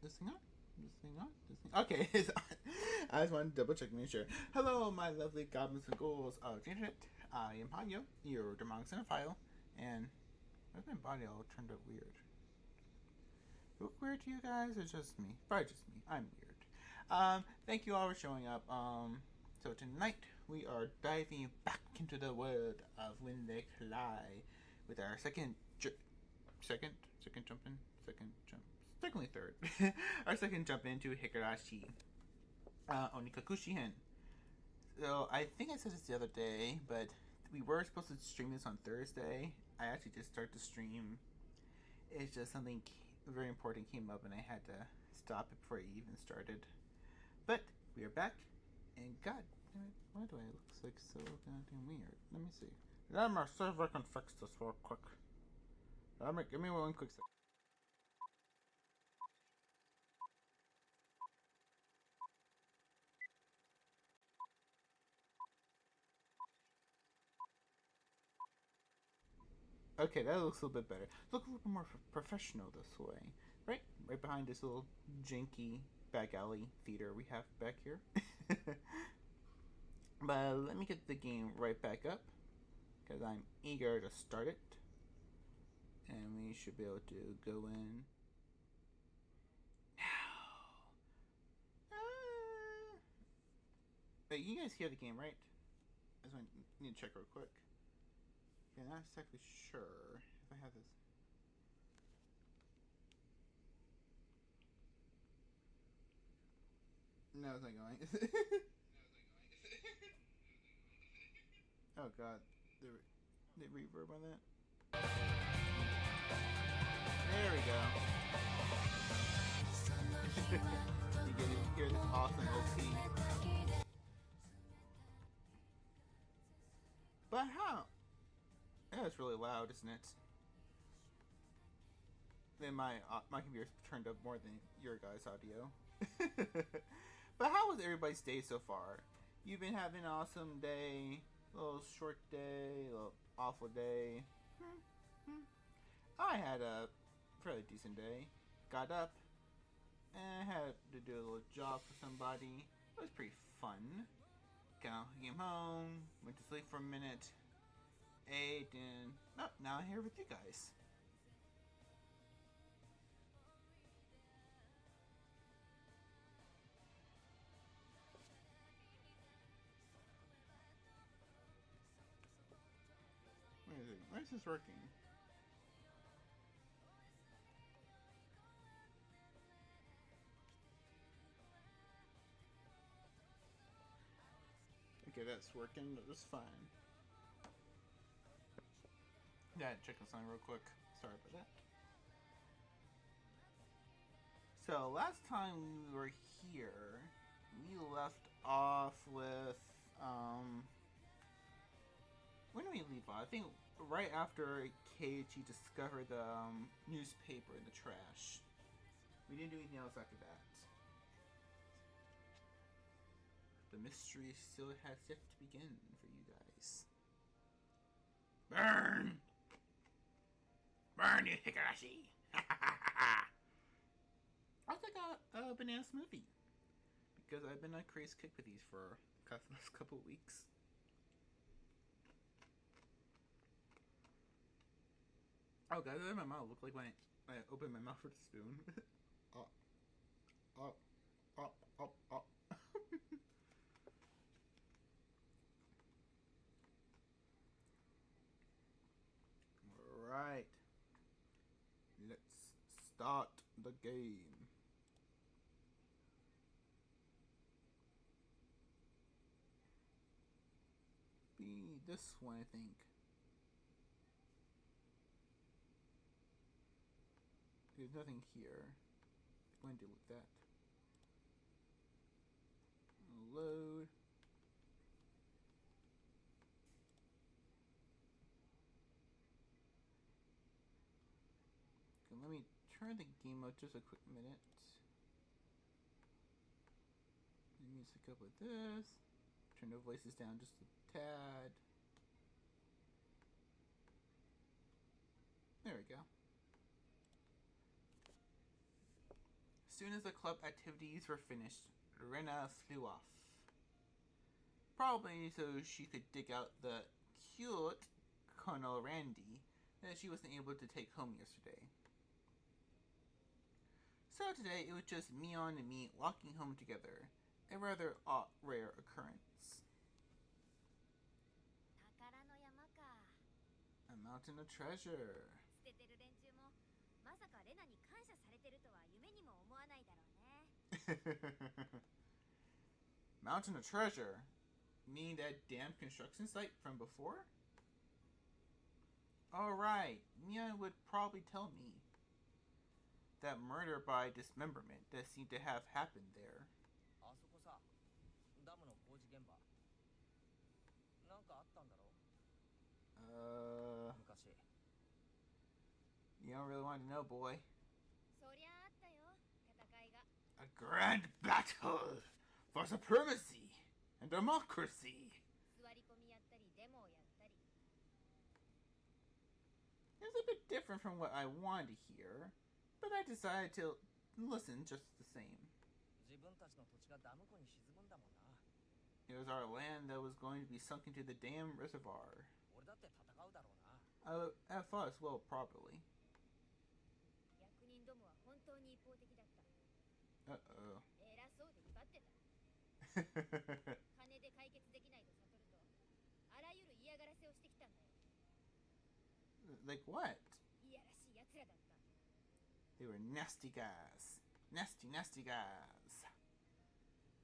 this thing on? This thing on? This thing. Okay, it's on. I just wanted to double check, make sure. Hello, my lovely goblins and ghouls of the internet. I am Hanyo, your demonic cinephile, and why is my body all turned up weird? Look weird to you guys, or just me? Probably just me. I'm weird. Thank you all for showing up. So tonight we are diving back into the world of When They Collide with our second technically third. Our second jump into Higurashi, Onikakushi Hen. So I think I said this the other day, but we were supposed to stream this on Thursday. I actually just started to stream. It's just something very important came up and I had to stop it before it even started. But we are back, and god damn it, why do I look like so goddamn weird? Let me see. Let me see if I can fix this real quick. Give me one quick second. Okay, that looks a little bit better. Look a little bit more professional this way. Right behind this little janky back alley theater we have back here. But let me get the game right back up, because I'm eager to start it. And we should be able to go in now. Wait, you guys hear the game, right? I just need to check real quick. Okay, not exactly sure if I have this. No, it's not going. Oh god, the reverb on that. There we go. You get to hear this awesome OP. But how? That's really loud, isn't it? Then my computer's turned up more than your guys' audio. But how was everybody's day so far? You've been having an awesome day, a little short day, a little awful day. I had a fairly decent day. Got up and had to do a little job for somebody. It was pretty fun. Came home, went to sleep for a minute, ate, and now I'm here with you guys. Why is this working? Okay, that's working. That's fine. Yeah, check this on real quick. Sorry about that. So last time we were here, we left off with when did we leave off? I think right after Keiichi discovered the newspaper in the trash. We didn't do anything else after that. The mystery still has yet to begin for you guys. Burn! Burn, you Higurashi! I also got a banana smoothie, because I've been on a crazy kick with these for the last couple of weeks. Oh, guys, my mouth look like when I open my mouth with a spoon. Oh, oh, oh, oh, oh. Alright. Let's start the game. Be this one, I think. There's nothing here. I'm going to delete that. Load. Okay, let me turn the game up just a quick minute. The music up with this. Turn the voices down just a tad. There we go. soon as the club activities were finished, Rena flew off. Probably so she could dig out the cute Colonel Randy that she wasn't able to take home yesterday. So today it was just Mion and me walking home together, a rather rare occurrence. A mountain of treasure. Mountain of treasure? Meaning that damn construction site from before? Alright, Mia would probably tell me. That murder by dismemberment that seemed to have happened there. You don't really want to know, boy. A grand battle for supremacy and democracy. It was a bit different from what I wanted to hear, but I decided to listen just the same. It was our land that was going to be sunk into the damn reservoir. I thought as well, probably. Uh-oh. Like what? They were nasty guys. Nasty guys.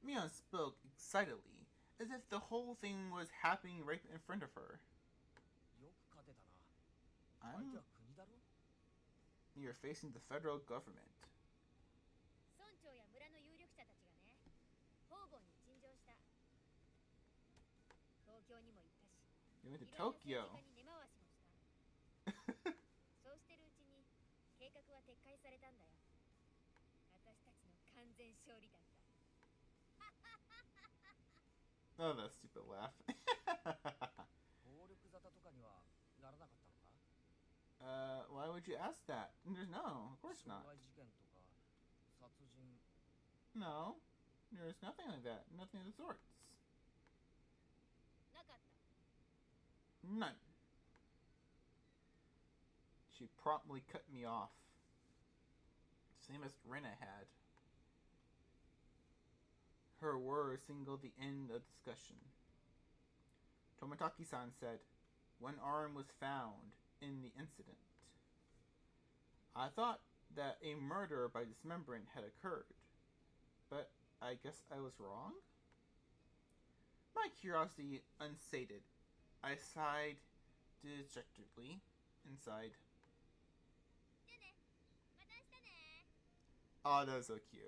Mion spoke excitedly, as if the whole thing was happening right in front of her. You're facing the federal government. You went to Tokyo. Oh, that stupid laugh. Why would you ask that? No, of course not. No, there's nothing like that. Nothing of the sorts. None. She promptly cut me off. Same as Rena had. Her words signaled the end of discussion. Tomitaki-san said, "One arm was found in the incident. I thought that a murder by dismemberment had occurred, but I guess I was wrong?" My curiosity unsated, I sighed dejectedly inside. Oh, that was so cute.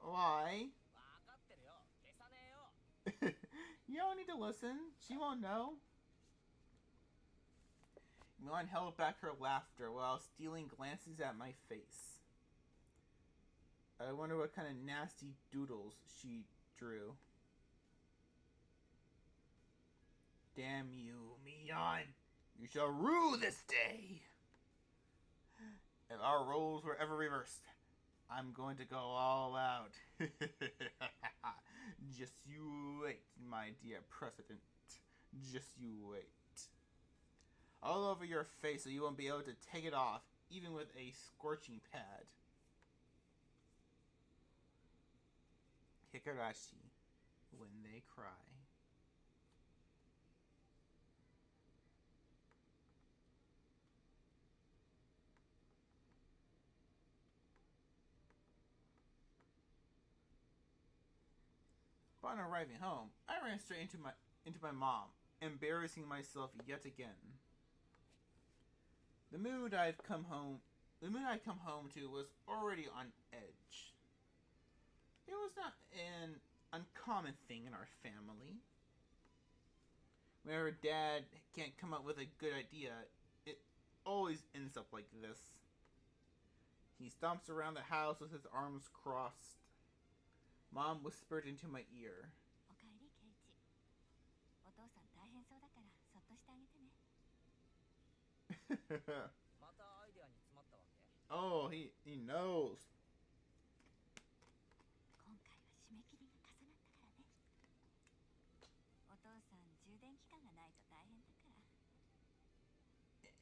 Why? You don't need to listen. She won't know. Milan held back her laughter while stealing glances at my face. I wonder what kind of nasty doodles she drew. Damn you, Mion! You shall rue this day! If our roles were ever reversed, I'm going to go all out. Just you wait, my dear President. Just you wait. All over your face so you won't be able to take it off, even with a scorching pad. Higurashi, when they cry. Upon arriving home, I ran straight into my mom, embarrassing myself yet again. The mood I'd come home to was already on edge. It was not an uncommon thing in our family. Whenever Dad can't come up with a good idea, it always ends up like this. He stomps around the house with his arms crossed. Mom whispered into my ear. Oh, he knows. 今回は締め切りが重なったからね。お父さん充電期間がないと大変だから。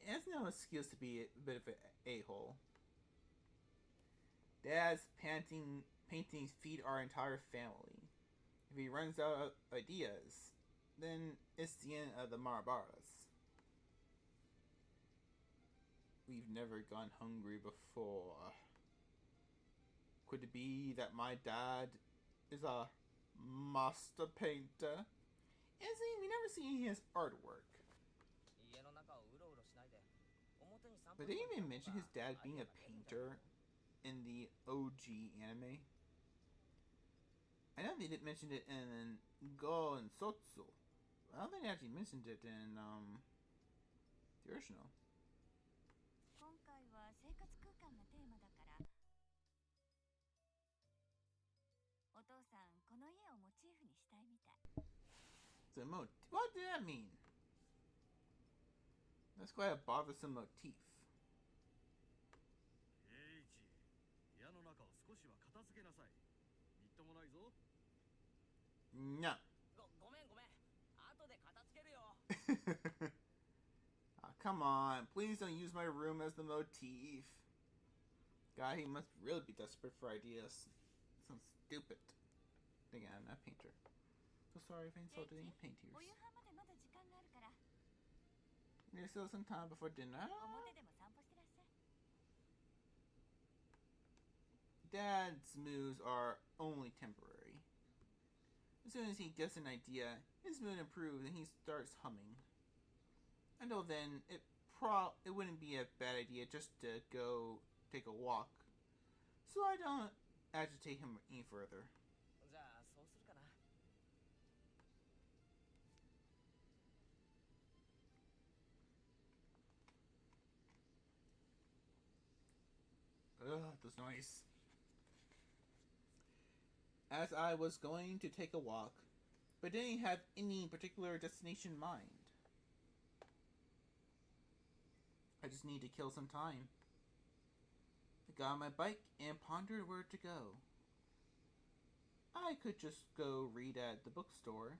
It's no excuse to be a bit of an a-hole. Dad's paintings feed our entire family. If he runs out of ideas, then it's the end of the Mahabharas. We've never gone hungry before. Could it be that my dad is a master painter? Is he? We never seen his artwork. But they even mention his dad being a painter in the OG anime. I know they didn't mention it in Go and Sotsu. I don't think they actually mentioned it in the original. 今回は生活空間がテーマだから。お父さんこの家をモチーフにしたいみたい。The what did that mean? That's quite a bothersome motif. 家の中を少しは片付けなさい。みっともないぞ。No. ごめん。後で片付けるよ。Oh, come on. Please don't use my room as the motif. God, he must really be desperate for ideas. Sounds stupid. Again, I'm not a painter. So sorry if I insulted any painters. お夕飯までまだ時間があるから。There's still some time before dinner. 表でも散歩してらっしゃい。Dad's moods are only temporary. As soon as he gets an idea, his mood improves and he starts humming. Until then, it wouldn't be a bad idea just to go take a walk. So I don't agitate him any further. じゃあそうするかな。Ugh, this noise. As I was going to take a walk, but didn't have any particular destination in mind. I just need to kill some time. I got on my bike and pondered where to go. I could just go read at the bookstore,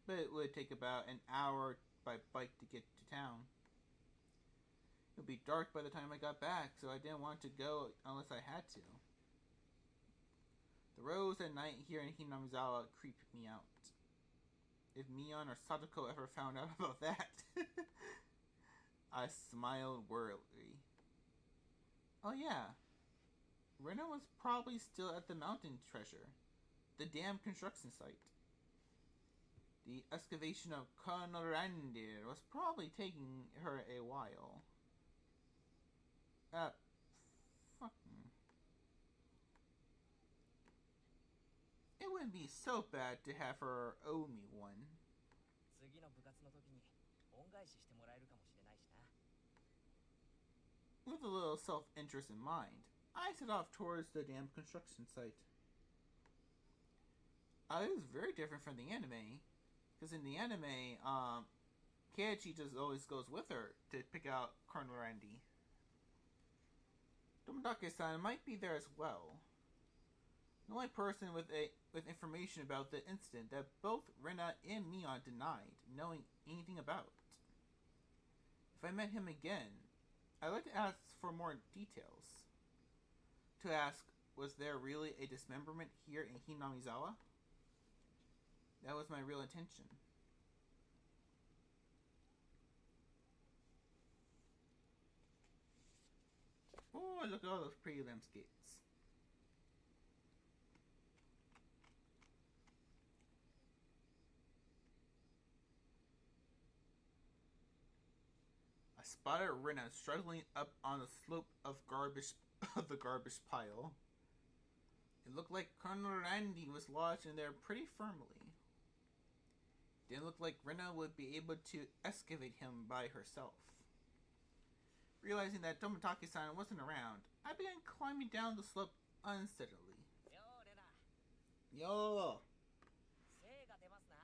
but it would take about an hour by bike to get to town. It would be dark by the time I got back, so I didn't want to go unless I had to. The roads at night here in Hinamizawa creep me out. If Mion or Sadako ever found out about that. I smiled worriedly. Oh yeah. Rena was probably still at the mountain treasure. The dam construction site. The excavation of Konorandir was probably taking her a while. Fucking. It wouldn't be so bad to have her owe me one. 次の部活の時に恩返ししてもらえるかもしれないしな。With a little self-interest in mind, I set off towards the dam construction site. It was very different from the anime, because in the anime, Keiichi just always goes with her to pick out Colonel Randy. Tomodachi-san might be there as well. The only person with information about the incident that both Rena and Mion denied knowing anything about. If I met him again, I'd like to ask for more details. To ask, was there really a dismemberment here in Hinamizawa? That was my real intention. Oh, look at all those pretty landscapes. I spotted Rena struggling up on the slope of the garbage pile. It looked like Colonel Randy was lodged in there pretty firmly. Didn't look like Rena would be able to excavate him by herself. Realizing that Tomodachi-san wasn't around, I began climbing down the slope unsteadily. Yo! 精が出ますな。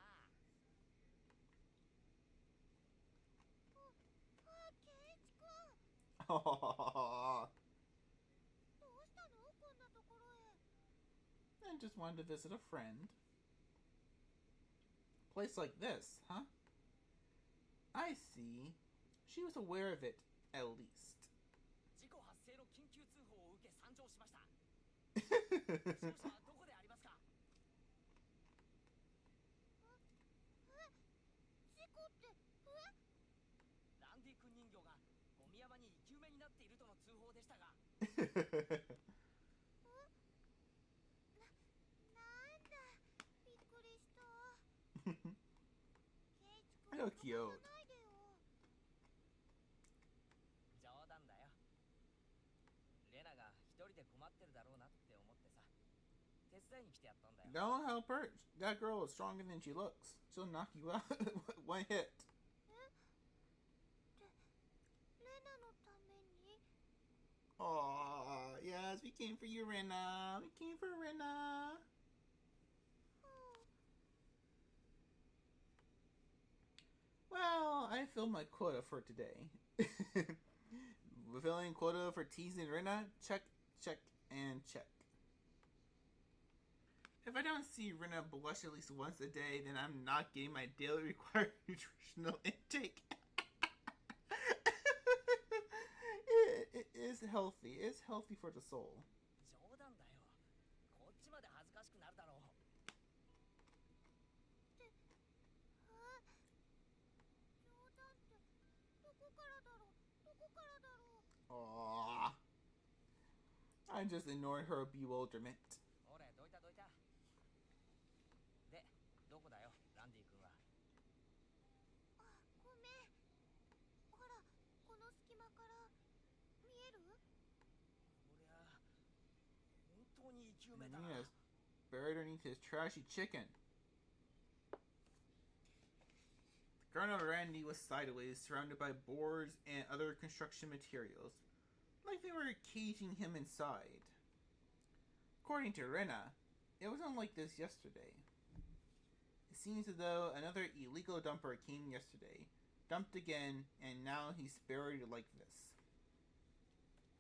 ケイチ君。I just wanted to visit a friend. Place like this, huh? I see. She was aware of it, at least. 事故発生の緊急通報を受け参上しました。負傷者はどこでありますか？ランディ君人形がゴミ山に生き埋めになっているとの通報でしたが。How cute. 冗談だよ。レナが一人で困ってるだろうなって思ってさ。手伝いに来てやったんだよ。 Don't help her. That girl is stronger than she looks. She'll knock you out one hit. Aww, yes, we came for you, Rena. We came for Rena. Well, I filled my quota for today. Fulfilling quota for teasing Rena? Check, check, and check. If I don't see Rena blush at least once a day, then I'm not getting my daily required nutritional intake. It is healthy. It's healthy for the soul. 冗談だよ。こっちまで恥ずかしくなるだろう。 Aww. I just ignored her bewilderment. ほれ、どいたどいた。で、どこだよ、ランディ君は。ごめん。ほら、この隙間から見える？こりゃ、本当に生き埋めだ。 Yes, buried underneath his trashy chicken. Colonel Randy was sideways, surrounded by boards and other construction materials, like they were caging him inside. According to Rena, it wasn't like this yesterday. It seems as though another illegal dumper came yesterday, dumped again, and now he's buried like this.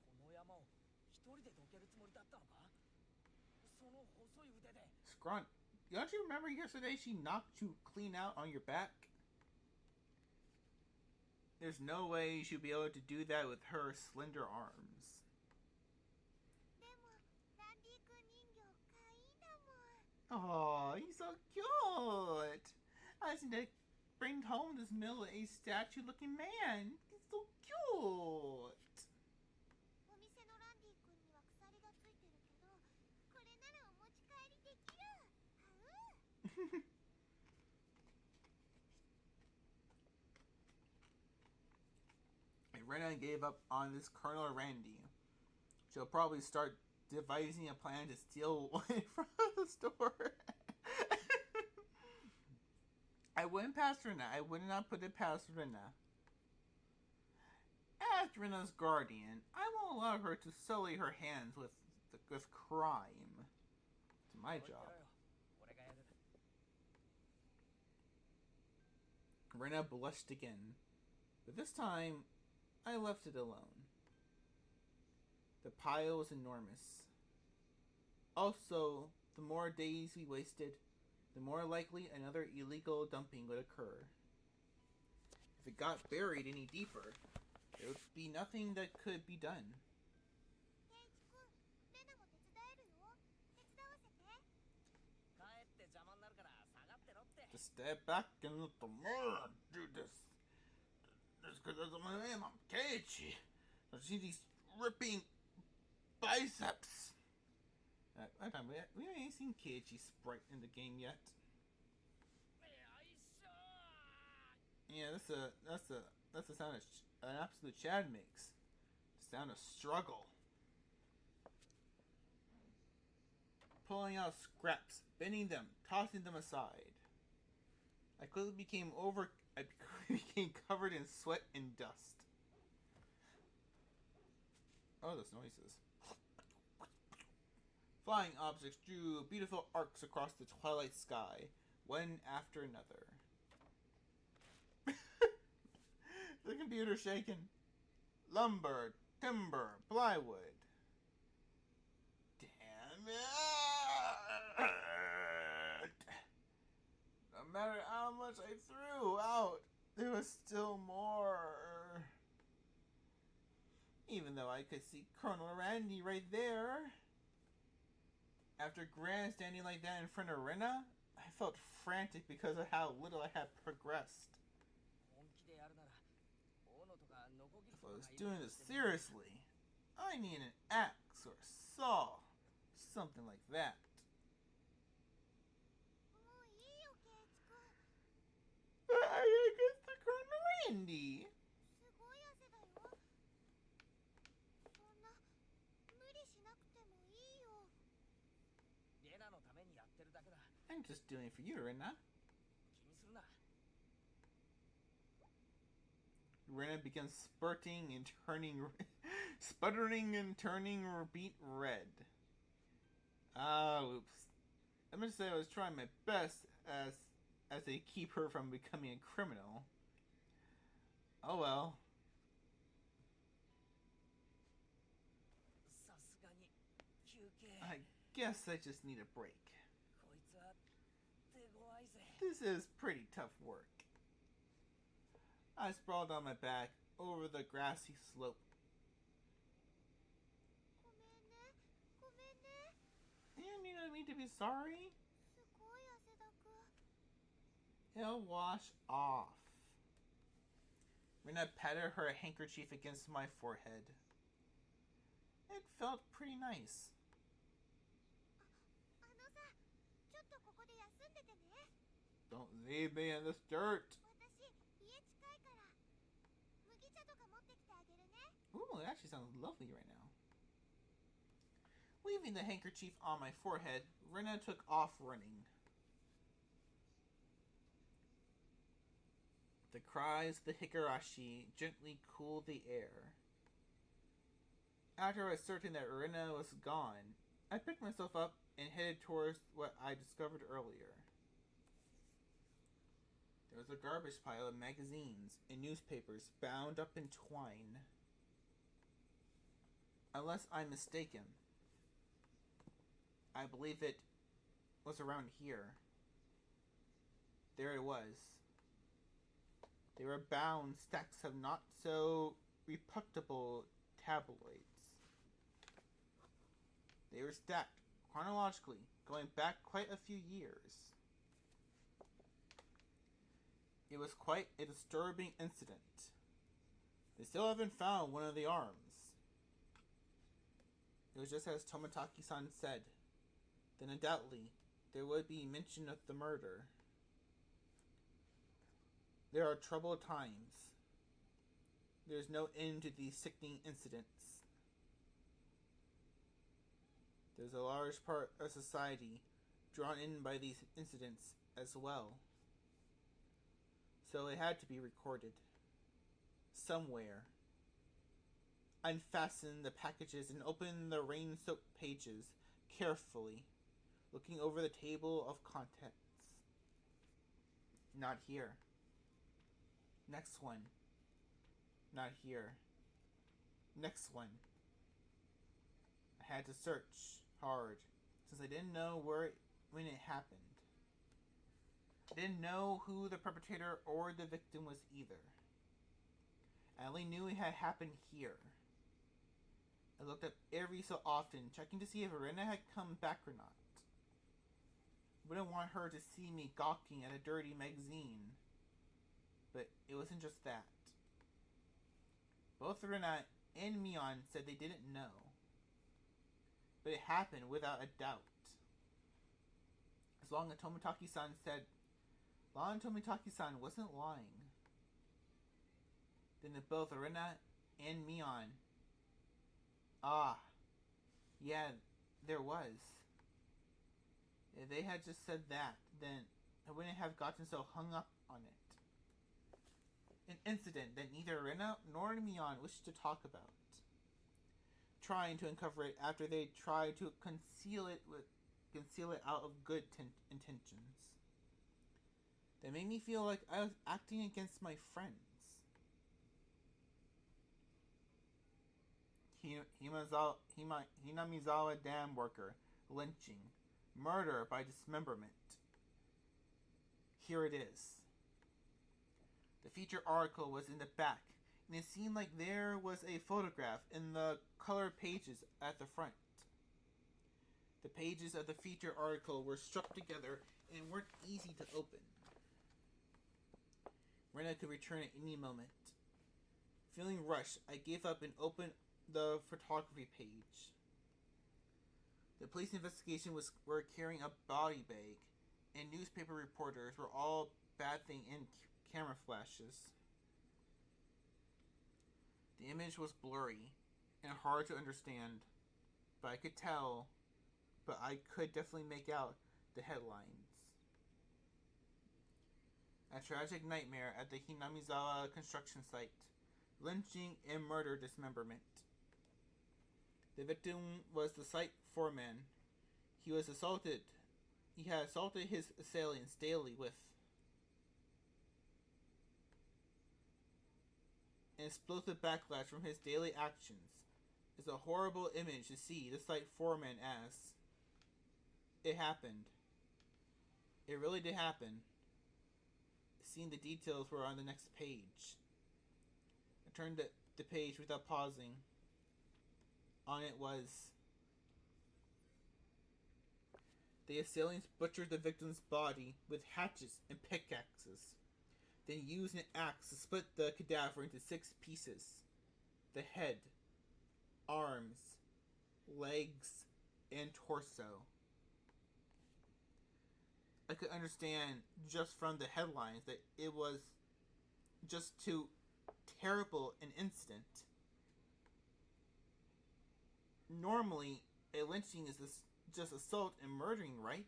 この山を一人でどけるつもりだったのか？その細い腕で。 Scrunt, don't you remember yesterday she knocked you clean out on your back? There's no way she'll be able to do that with her slender arms. でも、ランディ君人形可愛いんだもん。 Oh, he's so cute! I just need to bring home this middle-aged statue-looking man. He's so cute! お店のランディ君には鎖がついてるけど、これならお持ち帰りできる。Rena gave up on this Colonel Randy. She'll probably start devising a plan to steal one from the store. I wouldn't pass Rena. I would not put it past Rena. As Rena's guardian, I won't allow her to sully her hands with crime. It's my job. 俺がやる。 Rena blushed again, but this time, I left it alone. The pile was enormous. Also, the more days we wasted, the more likely another illegal dumping would occur. If it got buried any deeper, there would be nothing that could be done. ケイチ君、レナも手伝えるよ。手伝わせて。帰って邪魔になるから下がってろって。 Just step back and let the murder do this. Just because of my name, I'm Keiichi. I see these ripping biceps. We haven't seen Keiichi's sprite in the game yet. Yeah, that's the sound an absolute Chad makes. The sound of struggle. Pulling out scraps, bending them, tossing them aside. I quickly became covered in sweat and dust. Oh, those noises. Flying objects drew beautiful arcs across the twilight sky, one after another. The computer's shaking. lumber, timber, plywood. Damn it! No matter how much I threw out, there was still more. Even though I could see Colonel Randy right there. After grandstanding like that in front of Rena, I felt frantic because of how little I had progressed. If I was doing this seriously, I need an axe or a saw, something like that. もういいよケイチ君。 I against the Colonel Randy. すごい汗だよ。そんな無理しなくてもいいよ。レナのためにやってるだけだ。 I'm just doing it for you, Rena. 気にするな。 Rena begins spurting and turning, sputtering and turning beet red. Ah, oops. I'm gonna say I was trying my best as they keep her from becoming a criminal. Oh well. さすがに休憩。 I guess I just need a break. こいつは手強いぜ。 This is pretty tough work. I sprawled on my back over the grassy slope. ごめんね。ごめんね。 You don't need to be sorry. すごい汗だく。 It'll wash off. Rena patted her handkerchief against my forehead. It felt pretty nice. あのさ、ちょっとここで休んでてね。 Don't leave me in this dirt. 私、家近いから。麦茶とか持ってきてあげるね。 Ooh, it actually sounds lovely right now. Leaving the handkerchief on my forehead, Rena took off running. The cries of the Higurashi gently cooled the air. After I was certain that Rena was gone, I picked myself up and headed towards what I discovered earlier. There was a garbage pile of magazines and newspapers bound up in twine. Unless I'm mistaken, I believe it was around here. There it was. They were bound stacks of not so reputable tabloids. They were stacked chronologically, going back quite a few years. It was quite a disturbing incident. They still haven't found one of the arms. It was just as Tomitaki-san said. Then undoubtedly, there would be mention of the murder. There are troubled times. There's no end to these sickening incidents. There's a large part of society drawn in by these incidents as well. So it had to be recorded. Somewhere. Unfasten the packages and open the rain-soaked pages carefully, looking over the table of contents. Not here. Next one. Not here. Next one. I had to search hard, since I didn't know when it happened. I didn't know who the perpetrator or the victim was either. I only knew it had happened here. I looked up every so often, checking to see if Rena had come back or not. Wouldn't want her to see me gawking at a dirty magazine. But it wasn't just that. Both Rena and Mion said they didn't know. But it happened without a doubt. As long as Tomitaki-san said, Lon Tomitaki-san wasn't lying. Then both Rena and Mion. Ah, yeah, there was. If they had just said that, then I wouldn't have gotten so hung up on it. An incident that neither Rena nor Mion wished to talk about. Trying to uncover it after they tried to conceal it out of good intentions. That made me feel like I was acting against my friends. Hinamizawa dam worker. Lynching. Murder by dismemberment. Here it is. The feature article was in the back, and it seemed like there was a photograph in the colored pages at the front. The pages of the feature article were stuck together and weren't easy to open. Rena could return at any moment. Feeling rushed, I gave up and opened the photography page. The police investigation were carrying a body bag, and newspaper reporters were all bathing in camera flashes. The image was blurry and hard to understand, but I could definitely make out the headlines. A tragic nightmare at the Hinamizawa construction site. Lynching and murder dismemberment. The victim was the site foreman. He had assaulted his assailants daily with an explosive backlash from his daily actions. It's a horrible image to see the site foreman as. It happened. It really did happen. Seeing the details were on the next page. I turned the page without pausing. On it was: the assailants butchered the victim's body with hatchets and pickaxes, then used an axe to split the cadaver into 6 pieces. The head, arms, legs, and torso. I could understand just from the headlines that it was just too terrible an incident. Normally, a lynching is just assault and murdering, right?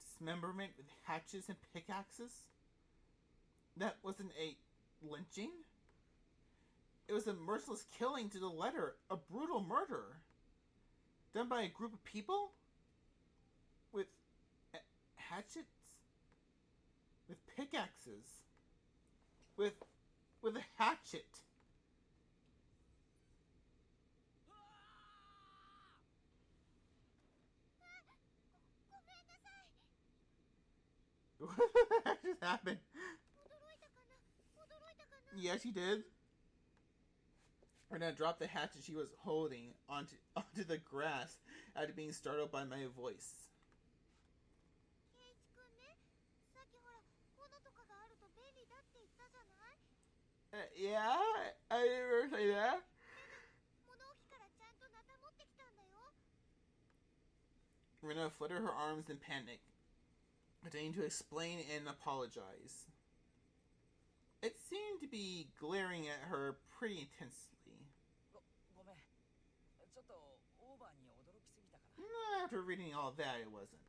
Dismemberment with hatchets and pickaxes? That wasn't a lynching? It was a merciless killing to the letter, a brutal murder. Done by a group of people? With hatchets? With pickaxes? With a hatchet? What the heck just happened? Yeah, she did. Rena dropped the hatchet she was holding onto the grass after being startled by my voice. Yeah? I didn't ever say that. Rena fluttered her arms in panic, attempting to explain and apologize. It seemed to be glaring at her pretty intensely. After reading all that, it wasn't.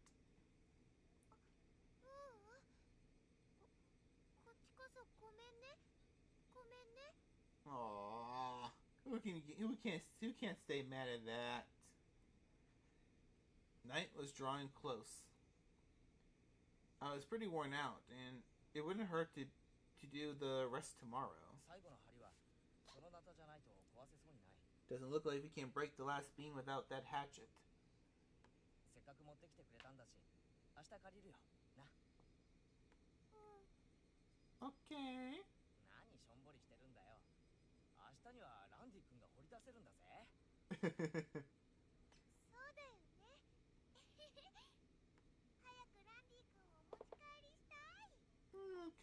Aww. Who can't stay mad at that? Night was drawing close. I was pretty worn out, and it wouldn't hurt to do the rest tomorrow. Doesn't look like we can break the last beam without that hatchet. Okay.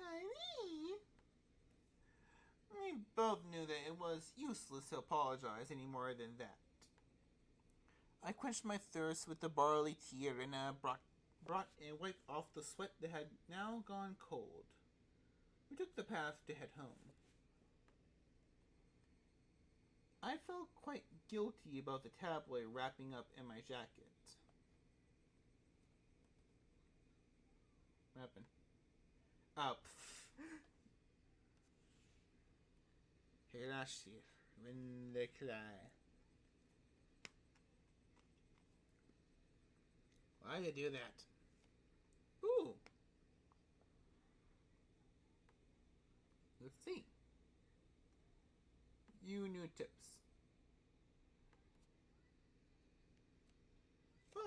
Kylie. We both knew that it was useless to apologize any more than that. I quenched my thirst with the barley tea and brought and wiped off the sweat that had now gone cold. We took the path to head home. I felt quite guilty about the tabloid wrapping up in my jacket. What happened? Oh, Higurashi, when they cry. Why did you do that? Ooh. Let's see. You new tips.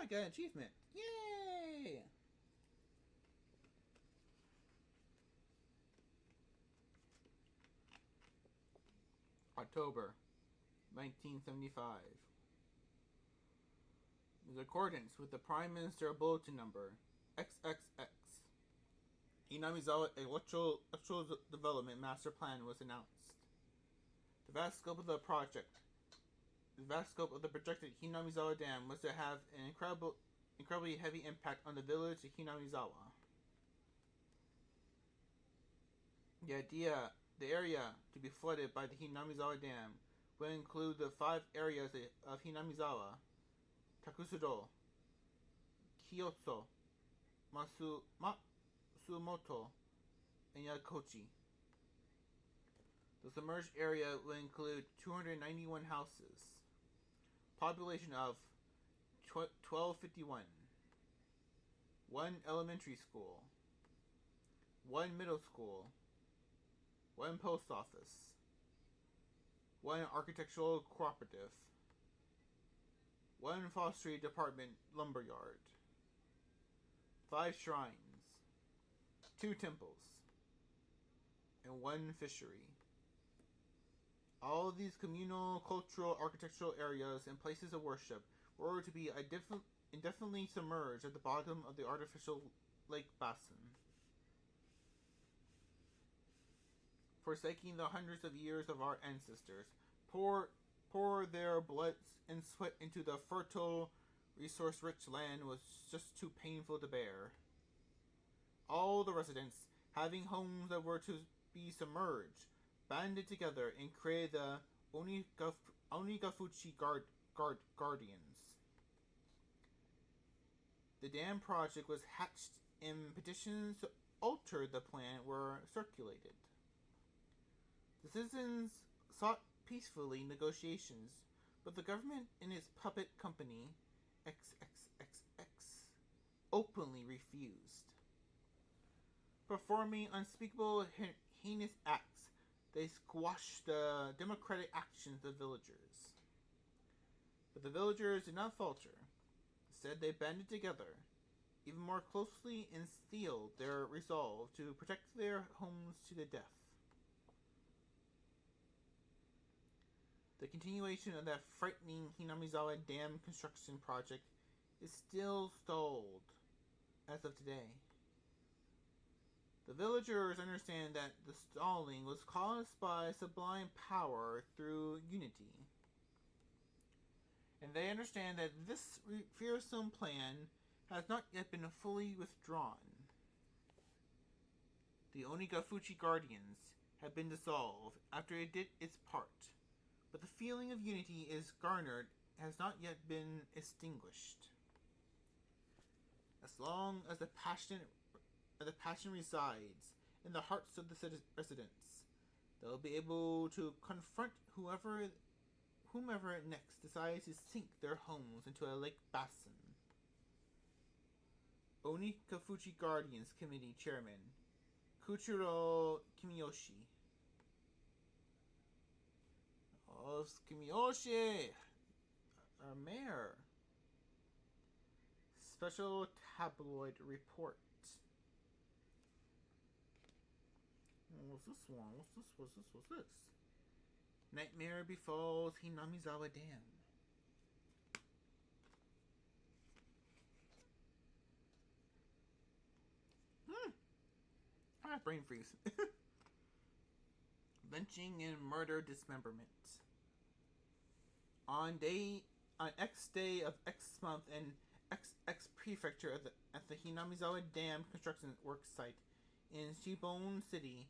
I got an achievement. Yay! October 1975. In accordance with the Prime Minister Bulletin Number XXX, Hinamizawa Electoral Development Master Plan was announced. The vast scope of the projected Hinamizawa Dam was to have an incredibly heavy impact on the village of Hinamizawa. The area to be flooded by the Hinamizawa Dam will include the 5 areas of Hinamizawa: Takusudo, Kyoto, Matsumoto, and Yakochi. The submerged area will include 291 houses, population of 1251, 1 elementary school, 1 middle school, 1 post office, 1 architectural cooperative, 1 forestry department lumberyard, 5 shrines, 2 temples, and 1 fishery. All of these communal, cultural, architectural areas and places of worship were to be indefinitely submerged at the bottom of the artificial lake basin, forsaking the hundreds of years of our ancestors, pour their blood and sweat into the fertile, resource-rich land was just too painful to bear. All the residents, having homes that were to be submerged, banded together and created the Onikakushi Guardians. The dam project was hatched and petitions to alter the plan were circulated. The citizens sought peacefully negotiations, but the government and its puppet company, XXXX, openly refused. Performing unspeakable heinous acts, they squashed the democratic actions of villagers. But the villagers did not falter. Instead, they banded together, even more closely, and sealed their resolve to protect their homes to the death. The continuation of that frightening Hinamizawa Dam construction project is still stalled as of today. The villagers understand that the stalling was caused by sublime power through unity. And they understand that this fearsome plan has not yet been fully withdrawn. The Onikakushi Guardians have been dissolved after it did its part, but the feeling of unity is garnered has not yet been extinguished. As long as the passion resides in the hearts of the residents, they'll be able to confront whomever next decides to sink their homes into a lake basin. Onikakushi Guardians Committee Chairman Kuchiro Kimiyoshi. Oh, Kimiyoshi! Our mayor. Special tabloid report. What's this one? What's this? Nightmare befalls Hinamizawa Dam. I have brain freeze. Lynching and murder dismemberment. On X day of X month in XX prefecture at the Hinamizawa Dam construction work site in Shibone City,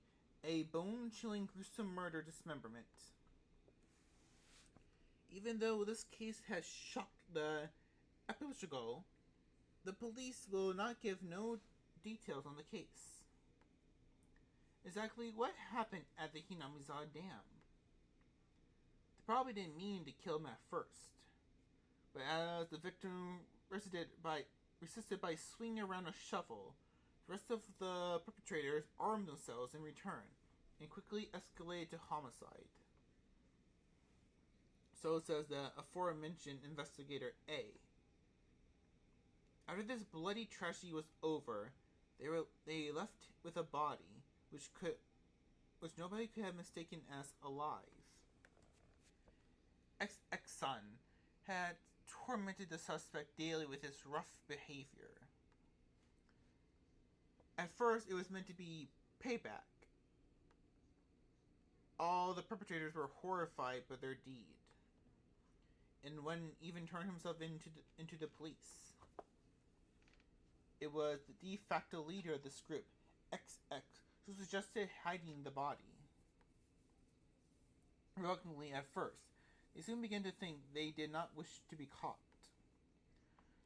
a bone-chilling gruesome murder dismemberment. Even though this case has shocked the archipelago, the police will not give no details on the case. Exactly what happened at the Hinamizawa Dam? They probably didn't mean to kill him at first, but as the victim resisted by swinging around a shovel, the rest of the perpetrators armed themselves in return and quickly escalated to homicide. So says the aforementioned investigator A. After this bloody tragedy was over, they left with a body which nobody could have mistaken as alive. XX-san had tormented the suspect daily with his rough behavior. At first, it was meant to be payback. All the perpetrators were horrified by their deed, and one even turned himself into the police. It was the de facto leader of this group, XX, who suggested hiding the body. Reluctantly at first, they soon began to think they did not wish to be caught.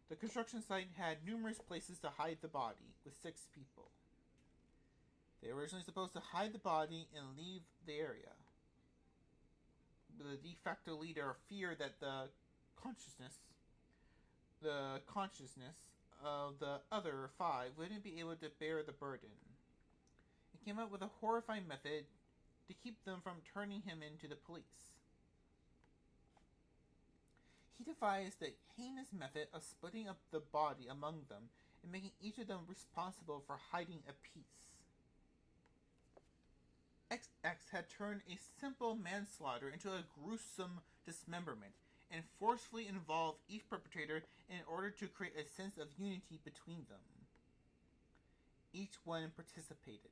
The construction site had numerous places to hide the body, with 6 people. They were originally supposed to hide the body and leave the area. The de facto leader feared that the consciousness of the other 5 wouldn't be able to bear the burden. He came up with a horrifying method to keep them from turning him into the police. He devised the heinous method of splitting up the body among them and making each of them responsible for hiding a piece. XX had turned a simple manslaughter into a gruesome dismemberment and forcefully involved each perpetrator in order to create a sense of unity between them. Each one participated.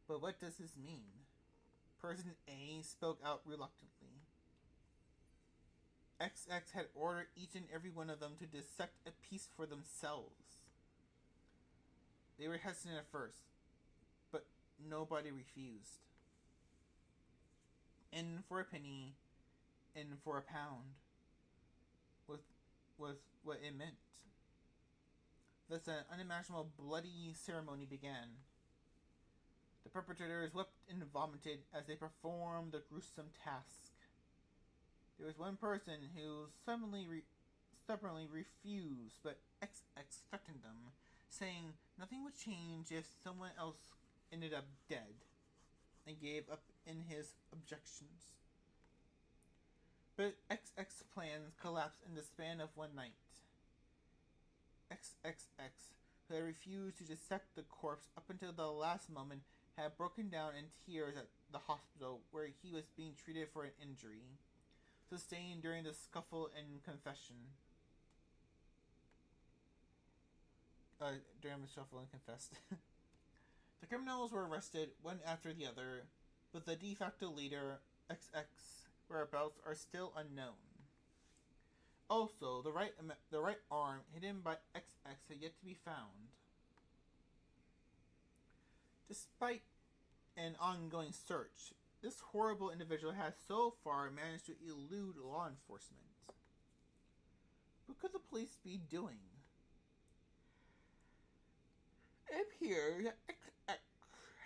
But what does this mean? Person A spoke out reluctantly. XX had ordered each and every one of them to dissect a piece for themselves. They were hesitant at first, but nobody refused. In for a penny, in for a pound, was what it meant. Thus an unimaginable bloody ceremony began. The perpetrators wept and vomited as they performed the gruesome task. There was one person who stubbornly refused, but XX threatened them, saying nothing would change if someone else ended up dead, and gave up in his objections. But XX's plans collapsed in the span of one night. XXX, who had refused to dissect the corpse up until the last moment, had broken down in tears at the hospital where he was being treated for an injury sustained during the scuffle and confessed. The criminals were arrested one after the other, but the de facto leader, XX, whereabouts are still unknown. Also, the right arm hidden by XX had yet to be found. Despite an ongoing search, this horrible individual has so far managed to elude law enforcement. What could the police be doing? It appeared that XX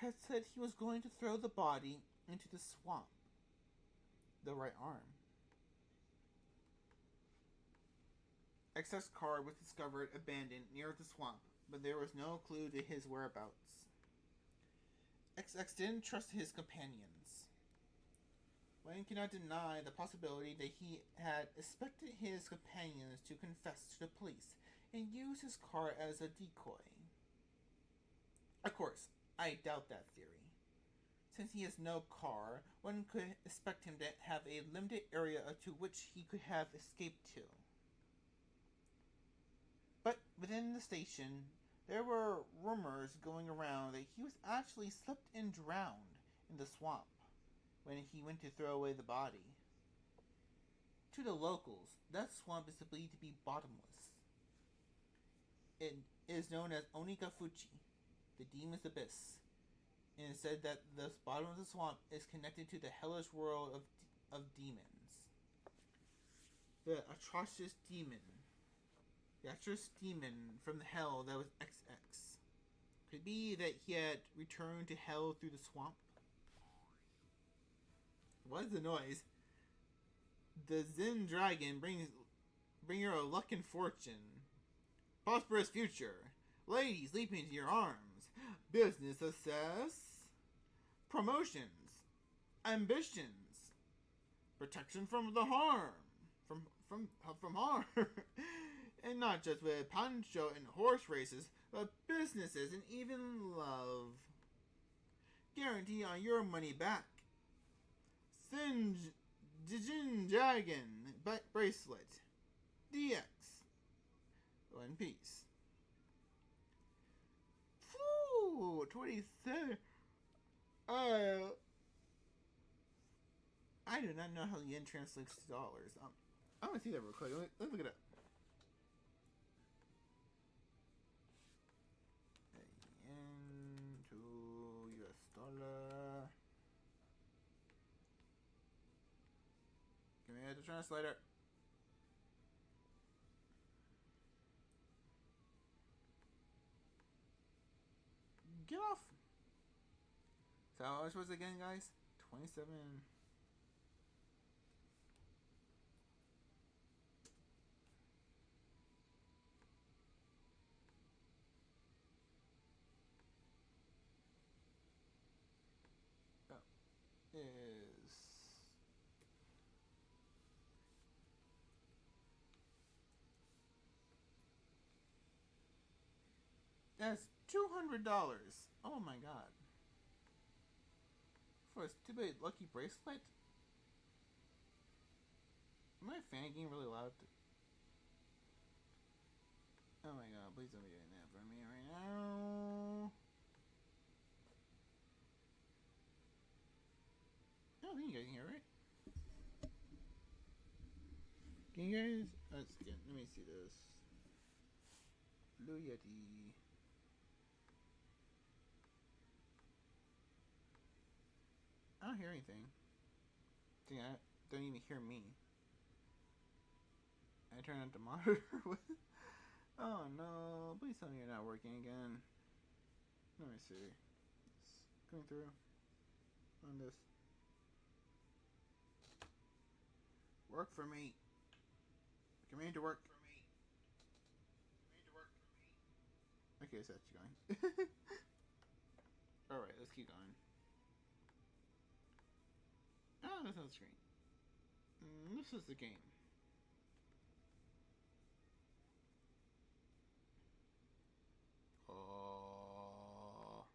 had said he was going to throw the body into the swamp. The right arm. XX's car was discovered abandoned near the swamp, but there was no clue to his whereabouts. XX didn't trust his companions. One cannot deny the possibility that he had expected his companions to confess to the police and use his car as a decoy. Of course, I doubt that theory. Since he has no car, one could expect him to have a limited area to which he could have escaped to. But within the station, there were rumors going around that he was actually slipped and drowned in the swamp when he went to throw away the body. To the locals, that swamp is believed to be bottomless. It is known as Onikakushi, the demon's abyss, and it is said that the bottom of the swamp is connected to the hellish world of demons. The atrocious demon from the hell that was XX. Could it be that he had returned to hell through the swamp? What is the noise? The Zen Dragon bring her luck and fortune. Prosperous future. Ladies leap into your arms. Business success. Promotions. Ambitions. Protection from the harm. From harm. And not just with poncho and horse races, but businesses and even love. Guarantee on your money back. Jin Dragon Bracelet. DX. One piece. Whew, 27. I do not know how yen translates to dollars. I'm gonna see that real quick. Let's look it up. Yen to US dollar. Give me the translator. Get off. So how much was it again, guys? 27. Is that's $200. Oh my god. For a stupid lucky bracelet? Am I fan getting really loud? Oh my god, please don't be getting that from me right now. I think you guys can hear it. Can you guys? Let me see this. Blue Yeti. I don't hear anything. I don't even hear me. I turn on the monitor. Oh no! Please tell me you're not working again. Let me see. It's going through on this. Work for me. Come in to work for me. Come in to work for me. Okay, so that's going. Alright, let's keep going. Oh, that's on the screen. This is the game. Oh.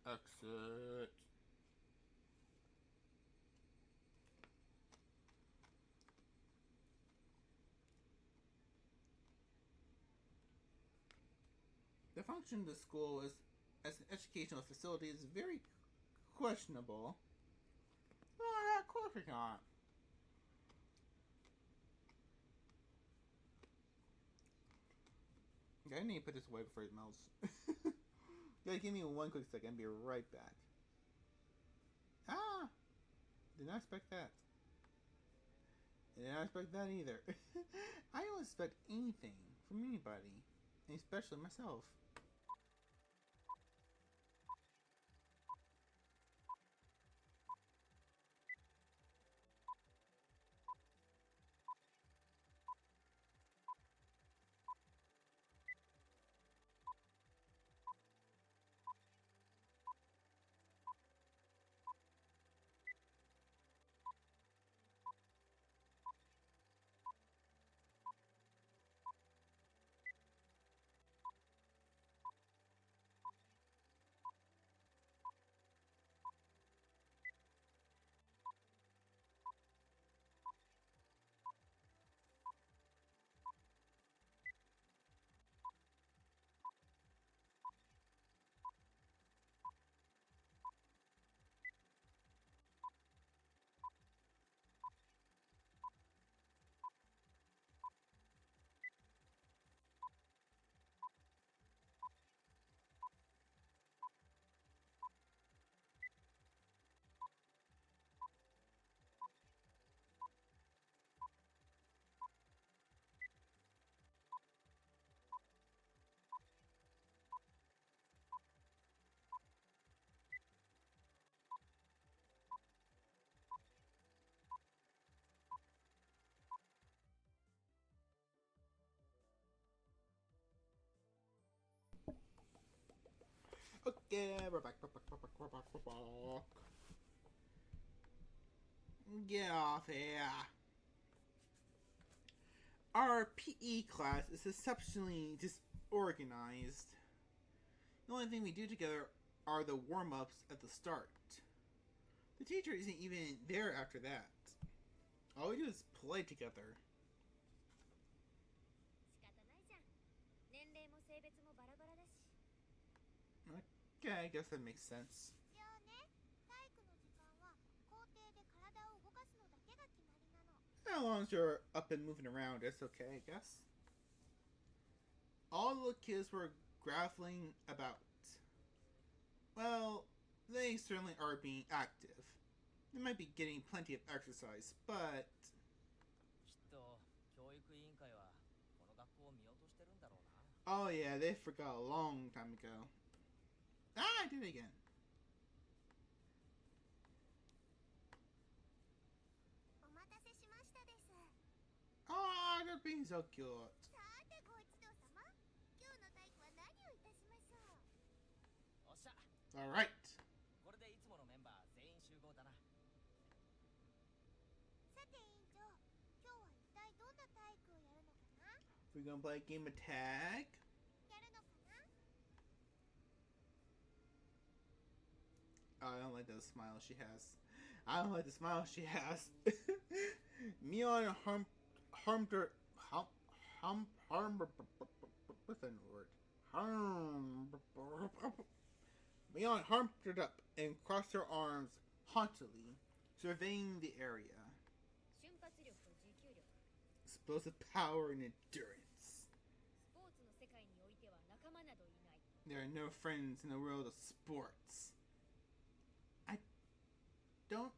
Exit. The function of the school as an educational facility is very questionable. Oh, of course it's not. I need to put this away before it melts. Guys, give me 1 quick second. I'll be right back. Ah! Did not expect that. I did not expect that either. I don't expect anything from anybody, especially myself. Okay, we're back. Get off here. Our PE class is exceptionally disorganized. The only thing we do together are the warm-ups at the start. The teacher isn't even there after that. All we do is play together. 仕方ないじゃん。年齢も性別もバラバラだし。 Okay, I guess that makes sense. 一応ね、体育の時間は校庭で体を動かすのだけが決まりなの。As long as you're up and moving around, it's okay, I guess. All the kids were grappling about. Well, they certainly are being active. They might be getting plenty of exercise, but きっと教育委員会はこの学校を見落としてるんだろうな。 oh yeah, they forgot a long time ago. Ah, I did it again. お待たせしましたです。 Oh, they're being so cute. さてご一同様、今日の体育は何をいたしましょう。おっしゃ、 Alright. これでいつものメンバー全員集合だな。さて委員長、今日は一体どんな体育をやるのかな。 We're gonna play a game of tag. やるのかな。 Oh, I don't like the smile she has. I don't like the smile she has. Mion harmed her. What's that word? Mion harmed her up and crossed her arms haughtily, surveying the area. 瞬発力と持久力。 Explosive power and endurance. スポーツの世界においては仲間などいない。 There are no friends in the world of sports. I don't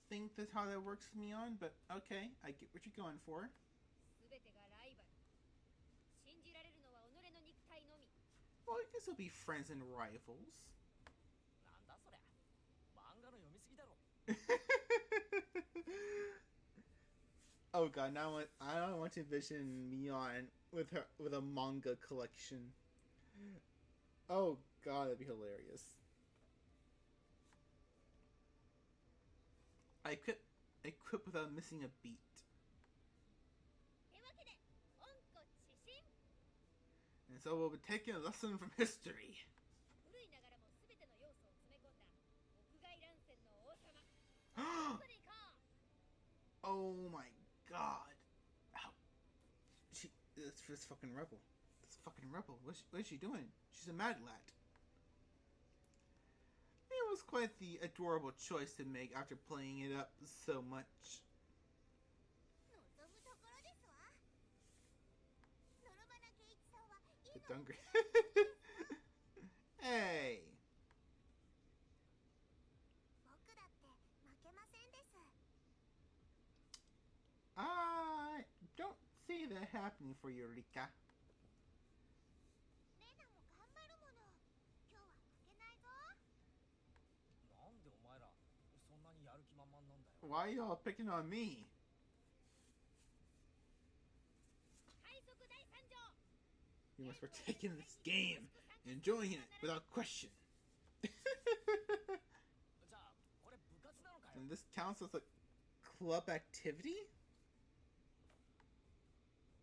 think that's how that works, Mion, but okay, I get what you're going for. すべてがライバル。信じられるのは己の肉体のみ。 Well, I guess we'll be friends and rivals. なんだそりゃ。漫画の読みすぎだろ。Oh god, now I don't want to envision Mion with a manga collection. Oh god, that'd be hilarious. I equip without missing a beat. というわけで、温故知新。 And so we'll be taking a lesson from history. 古いながらもすべての要素を詰め込んだ屋外乱戦の王様。ここに行こう。 Oh my god. Ow. This fucking rebel. This fucking rebel. What is she doing? She's a mad lad. It was quite the adorable choice to make after playing it up so much. 望むところですわ。野呂花圭一さんはいい The の。 Dunger. Hey. 僕だって負けませんです。 I don't see that happening for you, Rika. レナも頑張るもの。今日は負けないぞ。なんでお前らそんなにやる気満々なんだよ。 Why are y'all picking on me? 快速第三条。 You must partake in this game, enjoying it without question. じゃあこれ部活なのかよ。 And this counts as a club activity?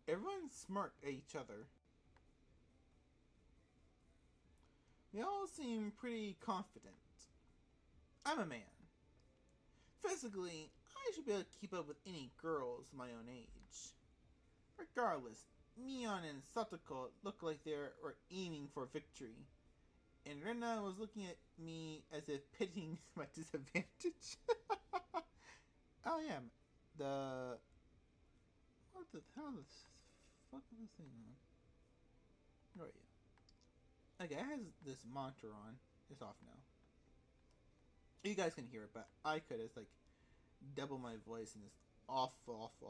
Everyone smirked at each other. They all seem pretty confident. I'm a man. Physically, I should be able to keep up with any girls my own age. Regardless, Mion and Satoko looked like they were aiming for victory. And Rena was looking at me as if pitying my disadvantage. Oh yeah, what the hell is fuck is this thing on? Oh yeah. Okay, it has this monitor on. It's off now. You guys can hear it, but I could. It's like double my voice and it's awful. 上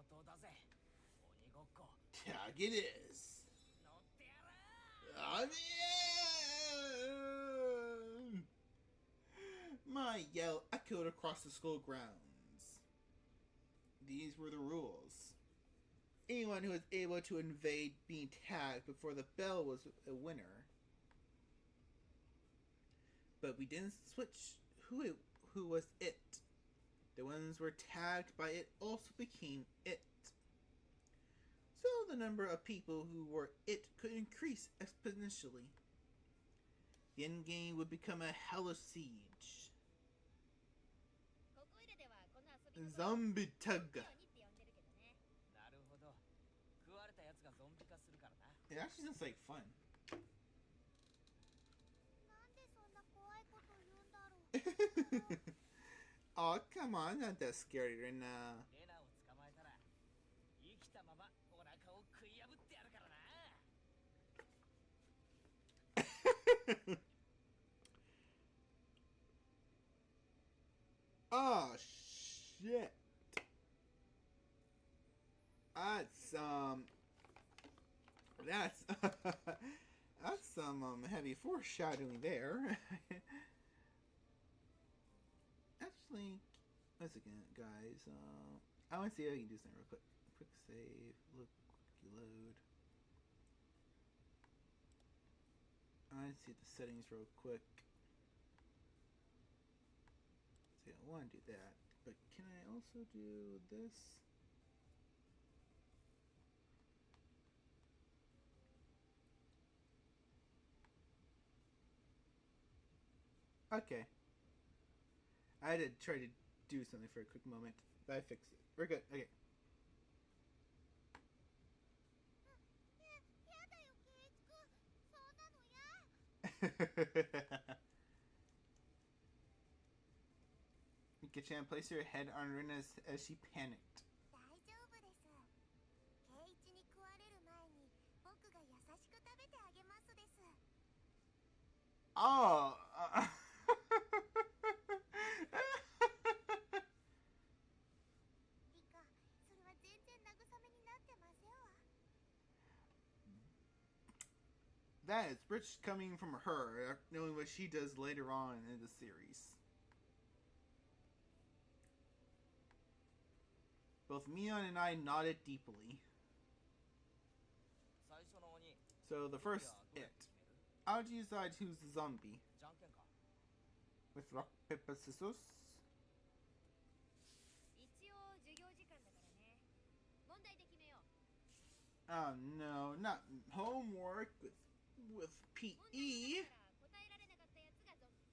等だぜ。鬼ごっこ。 Tag it is. 乗ってやる。 I'm in! My yell echoed across the school grounds. These were the rules. Anyone who was able to invade being tagged before the bell was a winner. But we didn't switch who was it. The ones who were tagged by it also became it. the number of people who were it could increase exponentially. The endgame would become a hellish siege. ここいらではこの遊びのこと Zombie tug. ようにって呼んでるけどね。なるほど。食われたやつがゾンビ化するからな。 It actually sounds like fun. なんでそんな怖いこと言うんだろう。Oh, come on, not that scary right now. レナを捕まえたら生きたままお腹を食い破ってやるからな。 Oh shit. That's that's some heavy foreshadowing there. Actually, once again, guys, I want to see if I can do something real quick. Quick save, look, quick load. I want to see the settings real quick. See, I want to do that, but can I also do this? Okay. I had to try to do something for a quick moment, but I fixed it. We're good. Okay. やだよ、ケイチ君。そうなのや。Gichan placed her head on Rina as she panicked. 大丈夫です。ケイチに食われる前に僕が優しく食べてあげますです。 Oh! リカ、それは全然慰めになってませんわ。 That is rich coming from her, knowing what she does later on in the series. Both Mion and I nodded deeply. 最初の鬼。 So the first it. How do you decide who's the zombie? じゃんけんか。 With rock, paper, scissors? 一応授業時間だからね。問題で決めよう。 Oh no, not homework with PE. 問題の中から答えられなかったやつがゾンビ。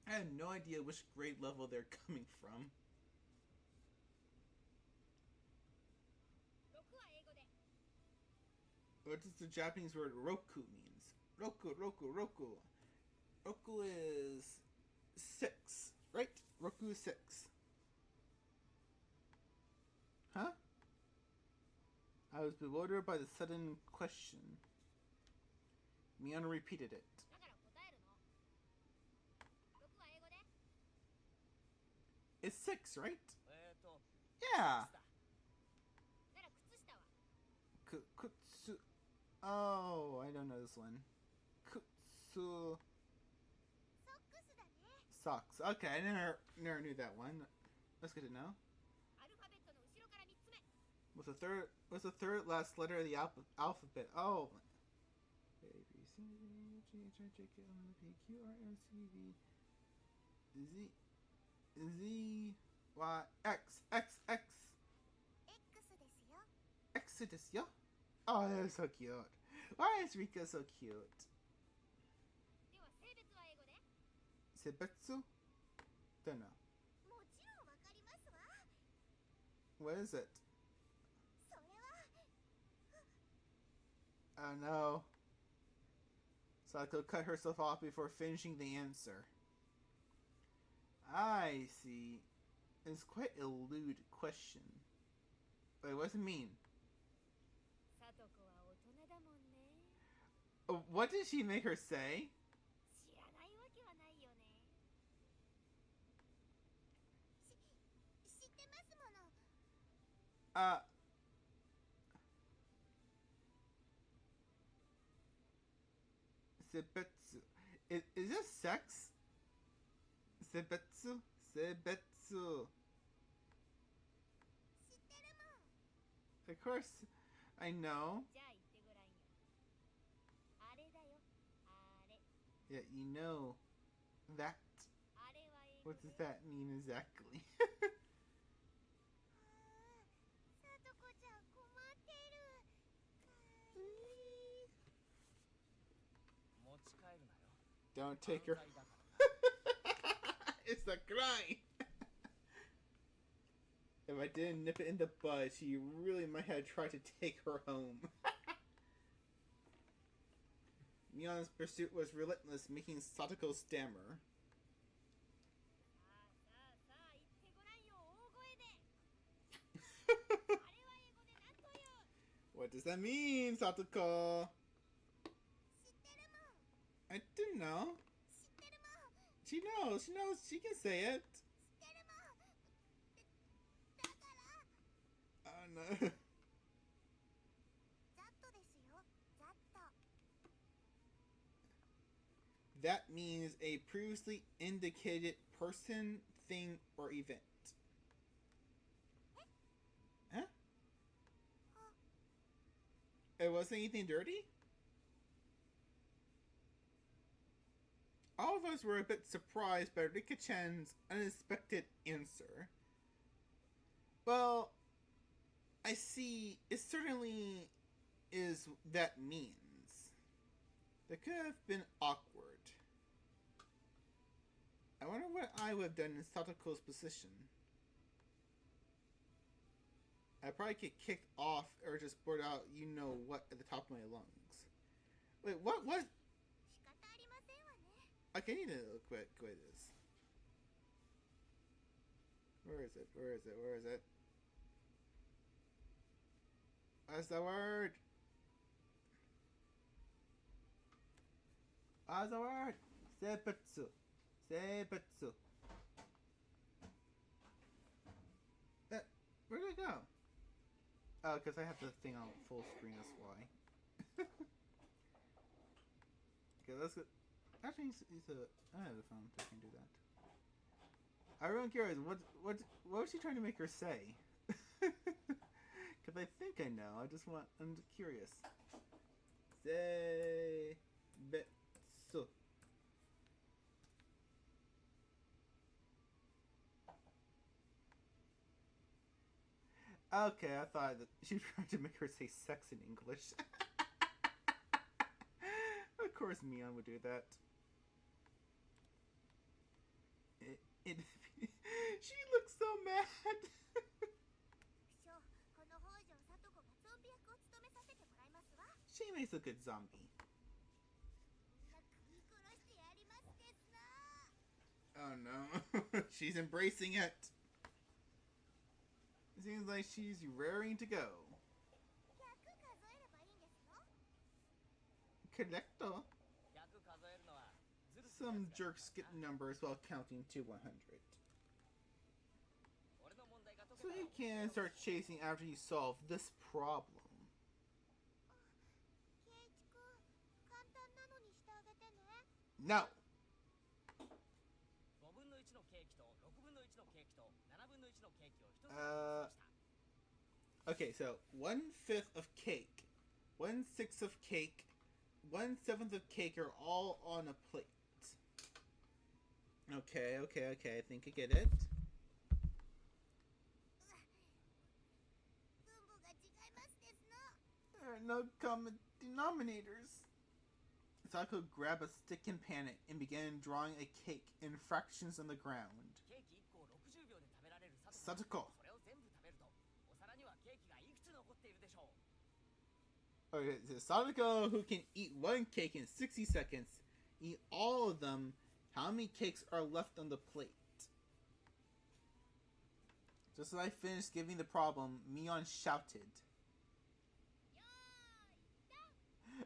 I have no idea which grade level they're coming from. 6は英語で。 What does the Japanese word roku means? Roku, roku, roku. Roku is 6, right? Roku is 6. Huh? I was bewildered by the sudden question. Mion repeated it. だから答えるの。6は英語で。 It's 6, right? Yeah. Yeah. なら靴下は。 Kutsu. Oh, I don't know this one. Kutsu. ソックスだね。 Socks. Okay, I never knew that one. That's good to know. アルファベットの後ろから3つ目。 What's the third last letter of the alphabet? Oh. A, B, C, D, H, I, J, K, L, M, N, P, Q, R, S, T, V, Z, Y, X, X, X. X ですよ。X desu yo. Oh, that is so cute. Why is Rika so cute? では性別は英語で。 Sebetsu? Don't know. もちろんわかりますわ。 What is it? それは。 Oh no. Sako cut herself off before finishing the answer. I see. It's quite a lewd question. But what does it mean? さとこは大人だもんね。 What did she make her say? 知らないわけはないよね。知ってますもの。 Sebetsu. Is this sex? Sebetsu? Sebetsu. 知ってるもん。 Of course, I know. じゃあ言ってごらんよ。あれだよ。あれ。 Yeah, you know that. あれは英語 What で。 does that mean exactly? さとこ Don't take her. 犯罪だから It's the grind. If I didn't nip it in the bud, she really might have tried to take her home. Mion's pursuit was relentless, making Satoko stammer. さあさあ言ってごらんよ大声であれは英語で何という What does that mean, Satoko? 知ってるもん I didn't know. 知ってるもん She knows. She knows. She can say it. 知ってるもんだから Oh no. ざっとですよざっと That means a previously indicated person, thing, or event. Huh? It wasn't anything dirty? All of us were a bit surprised by Rika-chan's unexpected answer. Well, I see. It certainly is that means. That could have been awkward. I wonder what I would have done in Satoko's position. I'd probably get kicked off or just blurt out, you know what, at the top of my lungs. Wait, what? 仕方ありませんわね Okay, I need to look what it is. Where is it? Where is it? Where is it? What's the word? What's the word? Seibutsu. Seibutsu. Where did it go? Oh, because I have the thing on full screen, that's why. Okay, let's go. Actually, I have a phone so I can do that. I'm really curious. What was she trying to make her say? Because I think I know. I'm just curious. Seibutsu. Okay, I thought that she tried to make her say sex in English. Of course, Mion would do that. She looks so mad. 不肖この北条聡子がゾンビ役を務めさせてもらいますわ She makes a good zombie. みんな食い殺してやりますですな Oh no. She's embracing it. It seems like she's raring to go. 100数えればいいんですの Collecto. 100数えるのはずるすぎ Some ますから jerks skip numbers while counting to 100. 俺の問題が解 So け you たら can start chasing after you solve this problem. ケイチくん簡単なのにしてあげてね No. 5分の1のケーキと6分の1のケーキと7分の1のケーキを1つにした Okay, so 1/5 of cake, 1/6 of cake, 1/7 of cake are all on a plate. Okay, I think I get it. 分母が違いますですの There are no common denominators. Sako grabbed a stick and pan and began drawing a cake in fractions on the ground. ケーキ1個を60秒で食べられるサトコそれを全部食べるとお皿にはケーキがいくつ残っているでしょう Okay, so Sadako, who can eat one cake in 60 seconds, eat all of them. How many cakes are left on the plate? Just as I finished giving the problem, Mion shouted. よ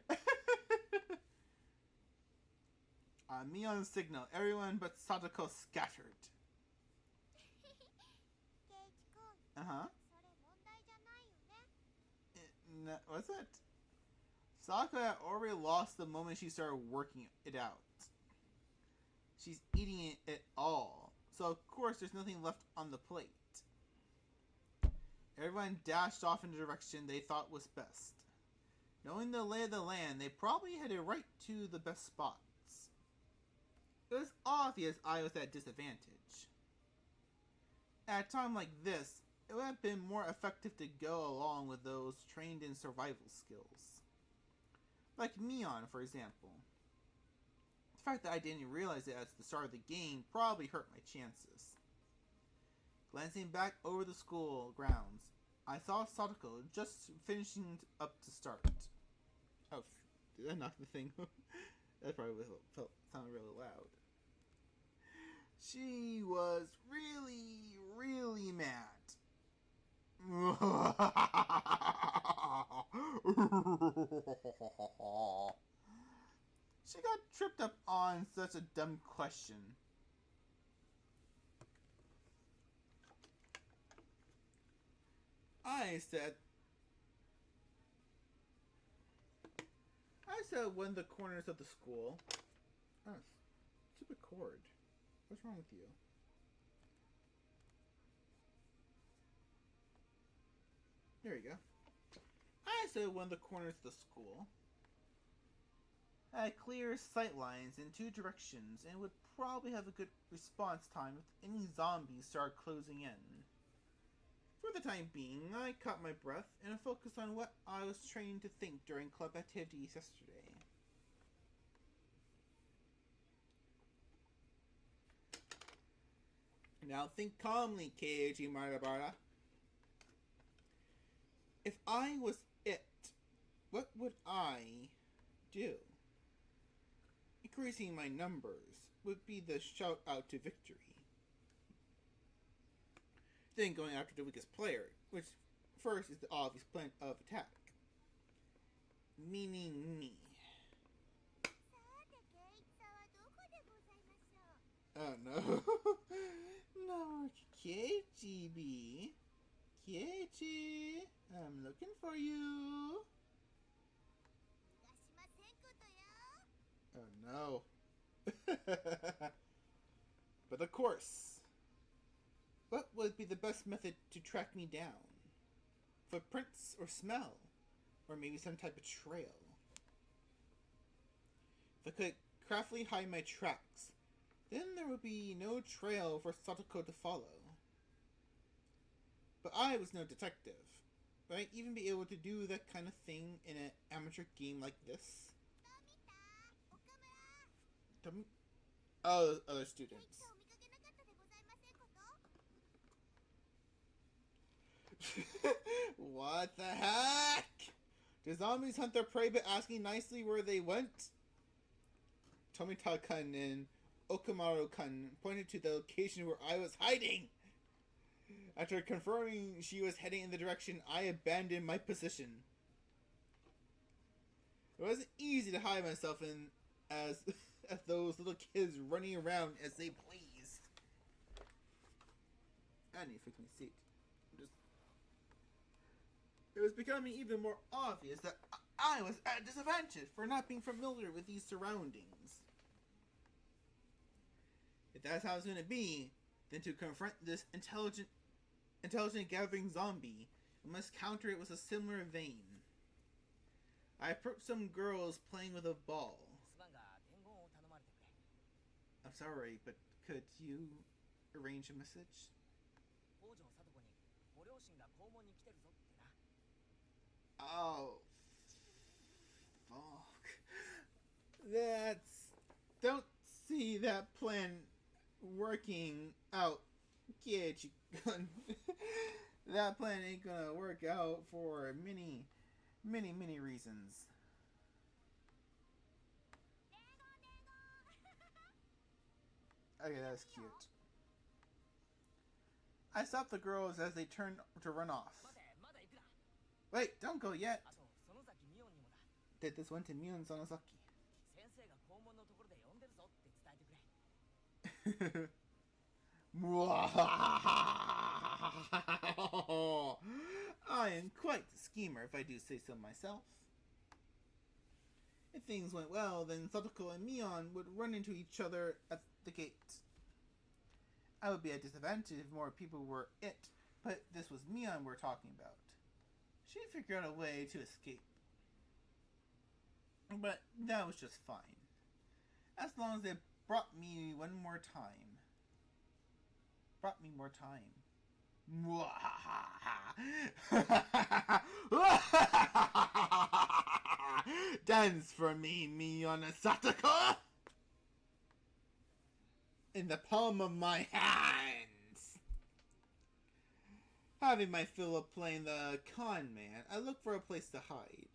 ーい On Mion's signal, everyone but Sadako scattered. ケイチくん Uh-huh. それ問題じゃないよね No, what's it? Sadako had already lost the moment she started working it out. She's eating it all, so of course there's nothing left on the plate. Everyone dashed off in the direction they thought was best. Knowing the lay of the land, they probably headed right to the best spots. It was obvious I was at disadvantage. At a time like this, it would have been more effective to go along with those trained in survival skills. Like Mion, for example. The fact that I didn't realize it at the start of the game probably hurt my chances. Glancing back over the school grounds, I saw Sadako just finishing up to start. Oh, did I knock the thing? That probably sounded really loud. She was really, really mad. She got tripped up on such a dumb question. I said one of the corners of the school. Oh, stupid cord. What's wrong with you? There you go. I said one of the corners of the school had clear sight lines in two directions and would probably have a good response time if any zombies started closing in. For the time being, I caught my breath and focused on what I was trained to think during club activities yesterday. Now think calmly, Keiji Marabara. If I was it, what would I do? Increasing my numbers would be the shout out to victory. Then going after the weakest player, which first is the obvious plan of attack. Meaning me. Oh no. No, Keiji. Keiji, I'm looking for you. Oh no. But of course, what would be the best method to track me down? Footprints or smell? Or maybe some type of trail? If I could craftily hide my tracks, then there would be no trail for Satoko to follow. But I was no detective. Would I even be able to do that kind of thing in an amateur game like this? Oh, other students. What the heck? Do zombies hunt their prey by asking nicely where they went? Tomita-kun and Okamaru-kun pointed to the location where I was hiding. After confirming she was heading in the direction, I abandoned my position. It wasn't easy to hide myself in as those little kids running around as they pleased. I need to fix my seat. It was becoming even more obvious that I was at a disadvantage for not being familiar with these surroundings. If that's how it's going to be, then to confront this intelligent gathering zombie, we must counter it with a similar vein. I approached some girls playing with a ball. I'm sorry, but could you arrange a message? Oh, fuck. Don't see that plan working out, Kiichi-kun. That plan ain't gonna work out for many, many, many reasons. Okay, that was cute. I stopped the girls as they turned to run off. Wait, don't go yet. Did this one to Miu and Sonozaki. I am quite the schemer, if I do say so myself. If things went well, then Satoko and Mion would run into each other at the gate. I would be at a disadvantage if more people were it, but this was Mion we're talking about. She figured out a way to escape. But that was just fine. As long as they brought me one more time. Brought me more time. Dance for me, Mion and Satoko! in the palm of my hands. Having my fill of playing the con man, I look for a place to hide.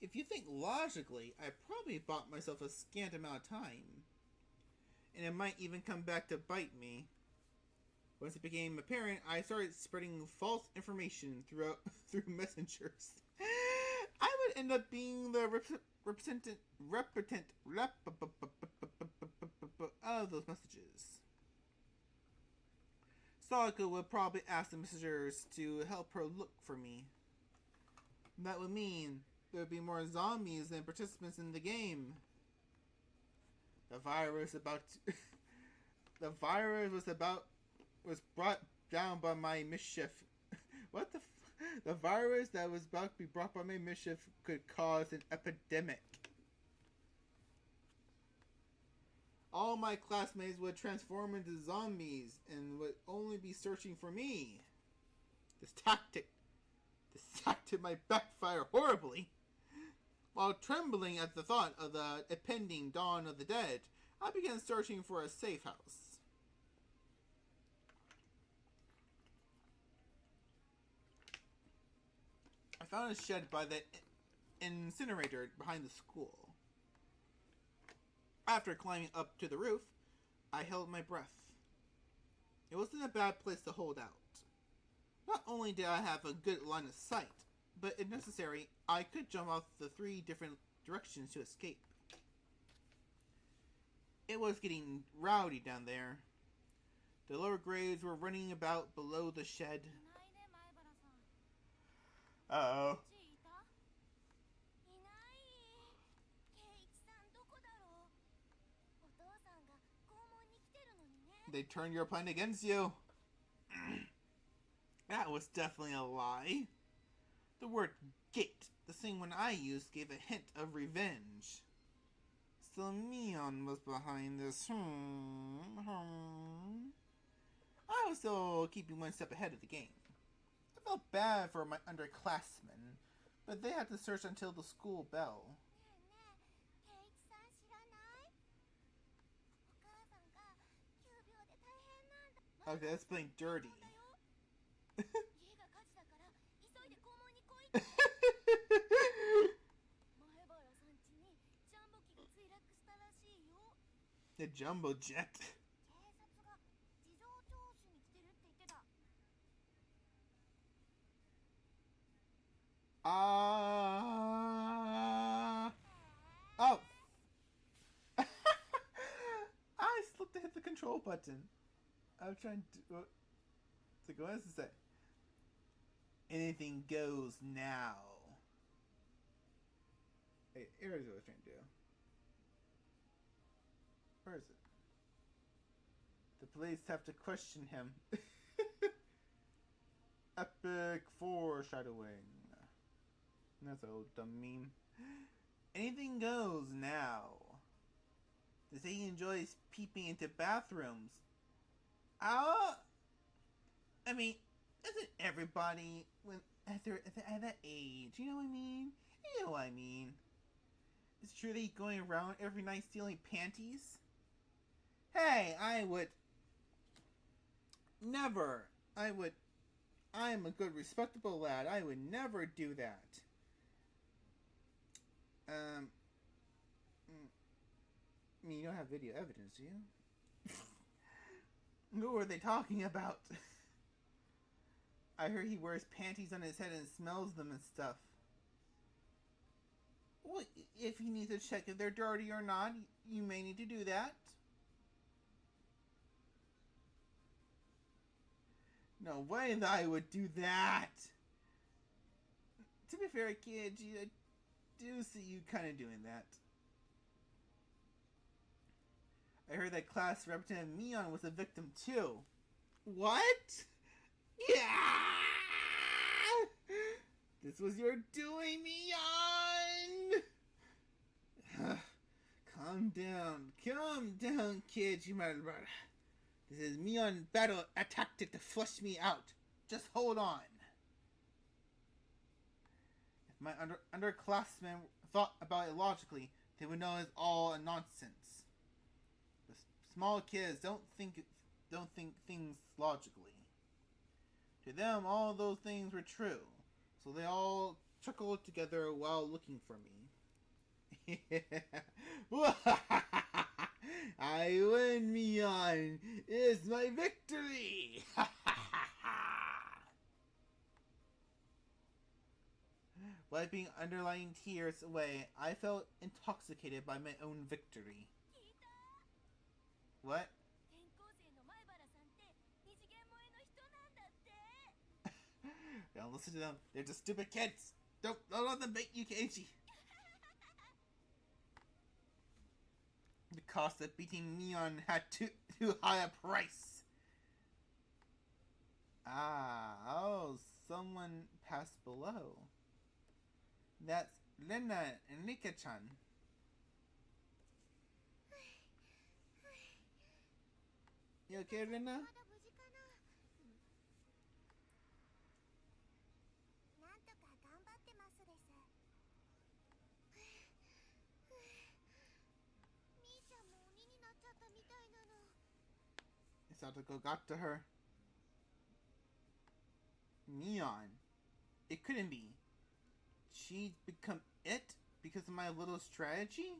If you think logically, I probably bought myself a scant amount of time. And it might even come back to bite me. Once it became apparent, I started spreading false information through messengers. I would end up being the representative of those messages. Saga would probably ask the messengers to help her look for me. That would mean there would be more zombies than participants in the game. The virus was brought down by my mischief. What the the virus that was about to be brought by my mischief could cause an epidemic. All my classmates would transform into zombies and would only be searching for me. This tactic might backfire horribly. While trembling at the thought of the impending dawn of the dead, I began searching for a safe house. I found a shed by the incinerator behind the school. After climbing up to the roof, I held my breath. It wasn't a bad place to hold out. Not only did I have a good line of sight, but if necessary, I could jump off the 3 different directions to escape. It was getting rowdy down there. The lower grades were running about below the shed. Uh-oh. They turned your plan against you. That was definitely a lie. The word gate, the same one I used, gave a hint of revenge. So Mion was behind this. I was still keeping one step ahead of the game. I felt bad for my underclassmen, but they had to search until the school bell. Okay, that's playing dirty. The jumbo jet. Oh. I slipped to hit the control button. I'm trying to. What does it say? Anything goes now. Hey, here's what I was trying to do. Where is it? The police have to question him. Epic foreshadowing. That's an old dumb meme. Anything goes now. They say he enjoys peeping into bathrooms. I mean, isn't everybody at that age? You know what I mean? You know what I mean. It's true that he's going around every night stealing panties? Hey, I am a good, respectable lad. I would never do that. I mean, you don't have video evidence, do you? Who are they talking about? I heard he wears panties on his head and smells them and stuff. Well, if he needs to check if they're dirty or not, you may need to do that. No way that I would do that. To be fair, kid, I do see you kind of doing that. I heard that class representative Mion was a victim too. What? Yeah! This was your doing, Mion! Calm down, kid. You might. This is Mion battle a tactic to flush me out. Just hold on. If my underclassmen thought about it logically, they would know it's all a nonsense. The Small kids don't think things logically. To them, all those things were true, so they all chuckled together while looking for me. I win, Mion! It's my victory! Wiping underlying tears away, I felt intoxicated by my own victory. What? 転校生の前原さんって二次元萌えの人なんだって Don't listen to them. They're just stupid kids. Don't let them bait you, Keiichi. The cost of beating Mion had too high a price. Oh, someone passed below. That's Lena and Nika-chan. You okay, Lena? まだ無事かななんとか頑張ってますですみーちゃんも鬼になっちゃったみたいなの Satoko got to her. Mion. It couldn't be. She'd become it because of my little strategy?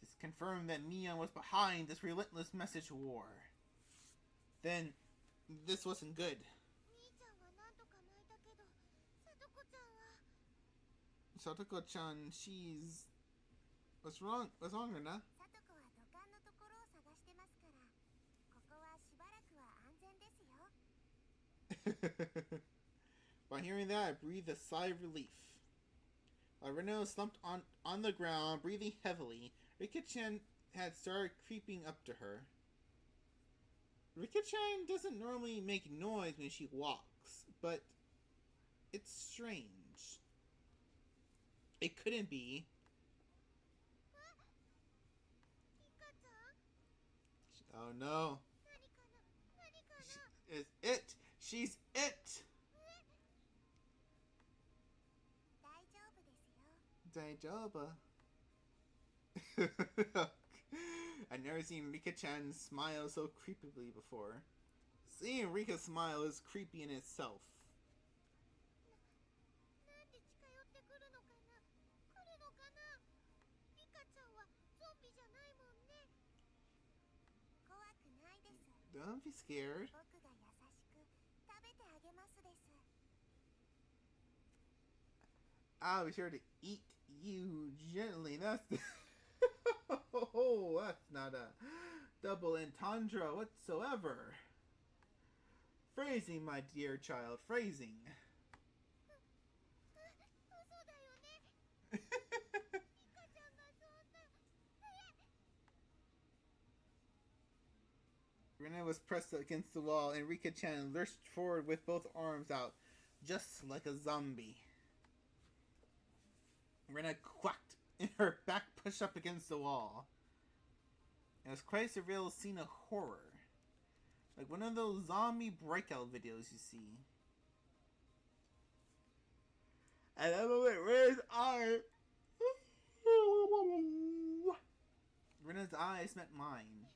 This confirmed that Mion was behind this relentless message war. Then, this wasn't good. みーちゃんはなんとか巻いたけどさとこちゃんは Satoko-chan, she's... What's wrong? What's wrong, Rena? さとこは土管のところを探してますからここはしばらくは安全ですよ By hearing that, I breathed a sigh of relief. While Rena was slumped on the ground, breathing heavily, Rika-chan had started creeping up to her. Rika-chan doesn't normally make noise when she walks, but it's strange. It couldn't be. リカちゃん Oh no. 何かな何かな She is it. She's it. 大丈夫ですよ Daijouba. I've never seen Rika-chan smile so creepily before. Seeing Rika smile is creepy in itself. なんで近寄ってくるのかな来るのかなリカちゃんはゾンビじゃないもんね怖くないです Don't be scared. 僕が優しく食べてあげますです I'll be sure to eat you gently. That's oh, that's not a double entendre whatsoever. Phrasing, my dear child, phrasing. 嘘だよねリカちゃんがそんな Rena was pressed against the wall, and Rika-chan lurched forward with both arms out, just like a zombie. Rena quacked, and her back pushed up against the wall. It was quite a surreal scene of horror. Like one of those zombie breakout videos you see. At that moment, Rena's eye... Rena's eyes met mine.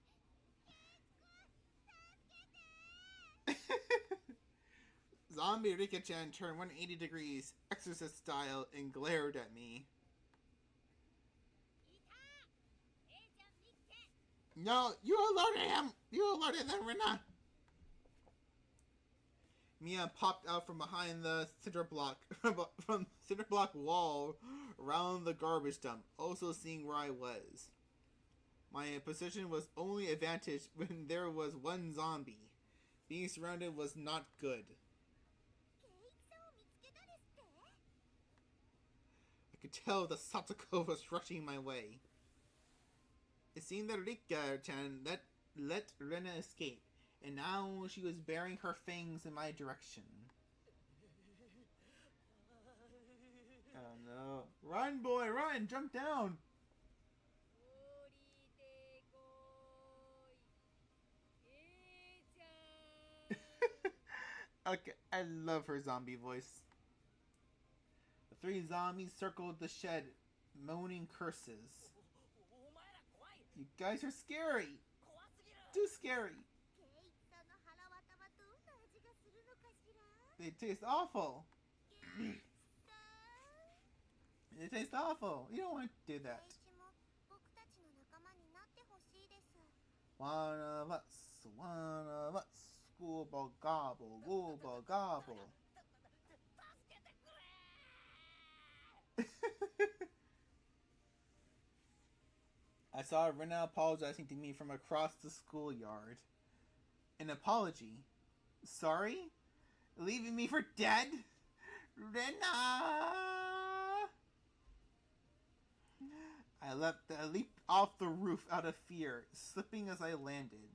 Zombie Rika-chan turned 180 degrees, exorcist style, and glared at me. No, you alerted him! You alerted them, Rena! Mia popped out from behind the cinder block, from cinder block wall around the garbage dump, also seeing where I was. My position was only advantage when there was one zombie. Being surrounded was not good. ケイイチさんを見つけたですって I could tell the Satoko was rushing my way. It seemed that Rika-chan let Rena escape, and now she was baring her fangs in my direction. Oh no. Run, boy, run! Jump down! 降りてこいえーちゃん Okay, I love her zombie voice. The three zombies circled the shed, moaning curses. お前ら怖い You guys are scary. 怖すぎる。 Too scary. ケイチさんの腹渡はどんな味がするのかしら。 They taste awful. ケイチさん。 They taste awful. You don't want to do ケ that. イチも僕たちの仲間になってほしいです。 One of us. One of us. Gooble gobble. Gooble gobble. 助けてくれ。 I saw Rena apologizing to me from across the schoolyard. An apology? Sorry? Leaving me for dead? Rena! I leaped off the roof out of fear, slipping as I landed.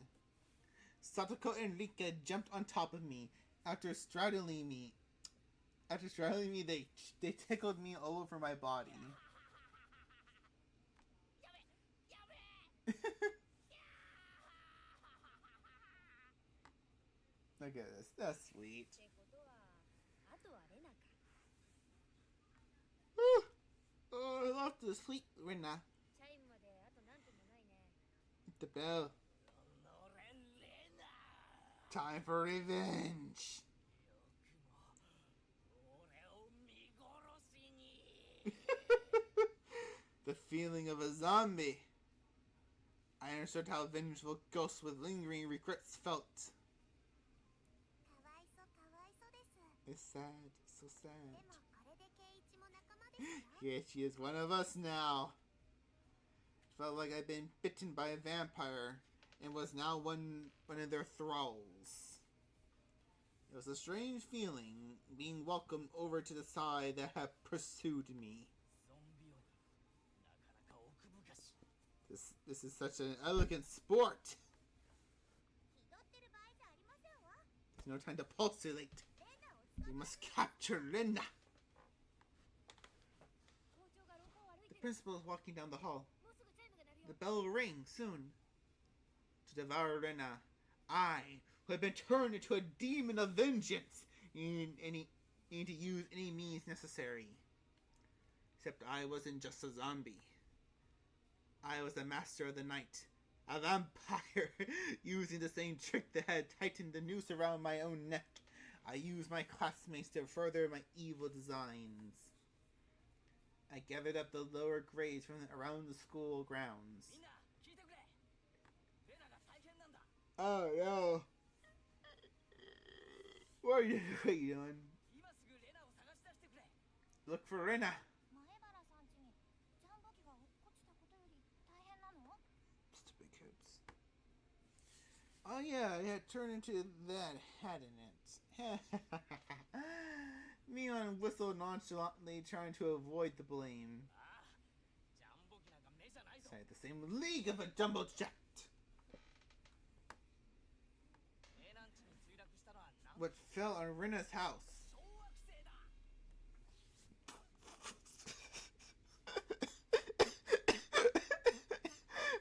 Satoko and Rika jumped on top of me. After straddling me, they tickled me all over my body. やべやべ。 Look at this. That's sweet. ってことは、あとはレナか。 Oh, I love to sleep, Rena. チャイムまであと何分もないね。 The bell. のれんレナ。 Time for revenge. 俺を見殺しに。 The feeling of a zombie. I understood how vengeful ghosts with lingering regrets felt. かわいそうかわいそうです。 It's sad, so で sad. もこれでケイチも仲間ですよ。 Here she is, one of us now. Felt like I'd been bitten by a vampire and was now one of their thralls. It was a strange feeling, being welcomed over to the side that had pursued me. ゾンビ鬼。なかなか奥深し。 This is such an elegant sport. 気取ってる場合じゃありませんわ。 There's no time to postulate. レナを捕 We ま must capture Linda. 校長が廊下を歩い The てる。 principal is walking down the hall. もうすぐチャイムが鳴るよ。 The bell will ring soon. To devour Rena, I, who had been turned into a demon of vengeance, need to use any means necessary. Except I wasn't just a zombie. I was the master of the night, a vampire, using the same trick that had tightened the noose around my own neck. I used my classmates to further my evil designs. I gathered up the lower grades from around the school grounds. みんな聞いてくれ。レナが大変なんだ。 Oh no. What are you doing? 今すぐレナを探し出してくれ。 Look for Rena. 前原さん家にジャンボ機が落っこちたことより大変なの？ Stupid kids. Oh yeah, it had turned into that, hadn't it? Mion whistled nonchalantly, trying to avoid the blame. ああ、ジャンボ機なんか目じゃないぞ。 It's like the same league of a jumbo jet. レナン地に墜落したのはなん What fell on Rena's house? 小惑星だ。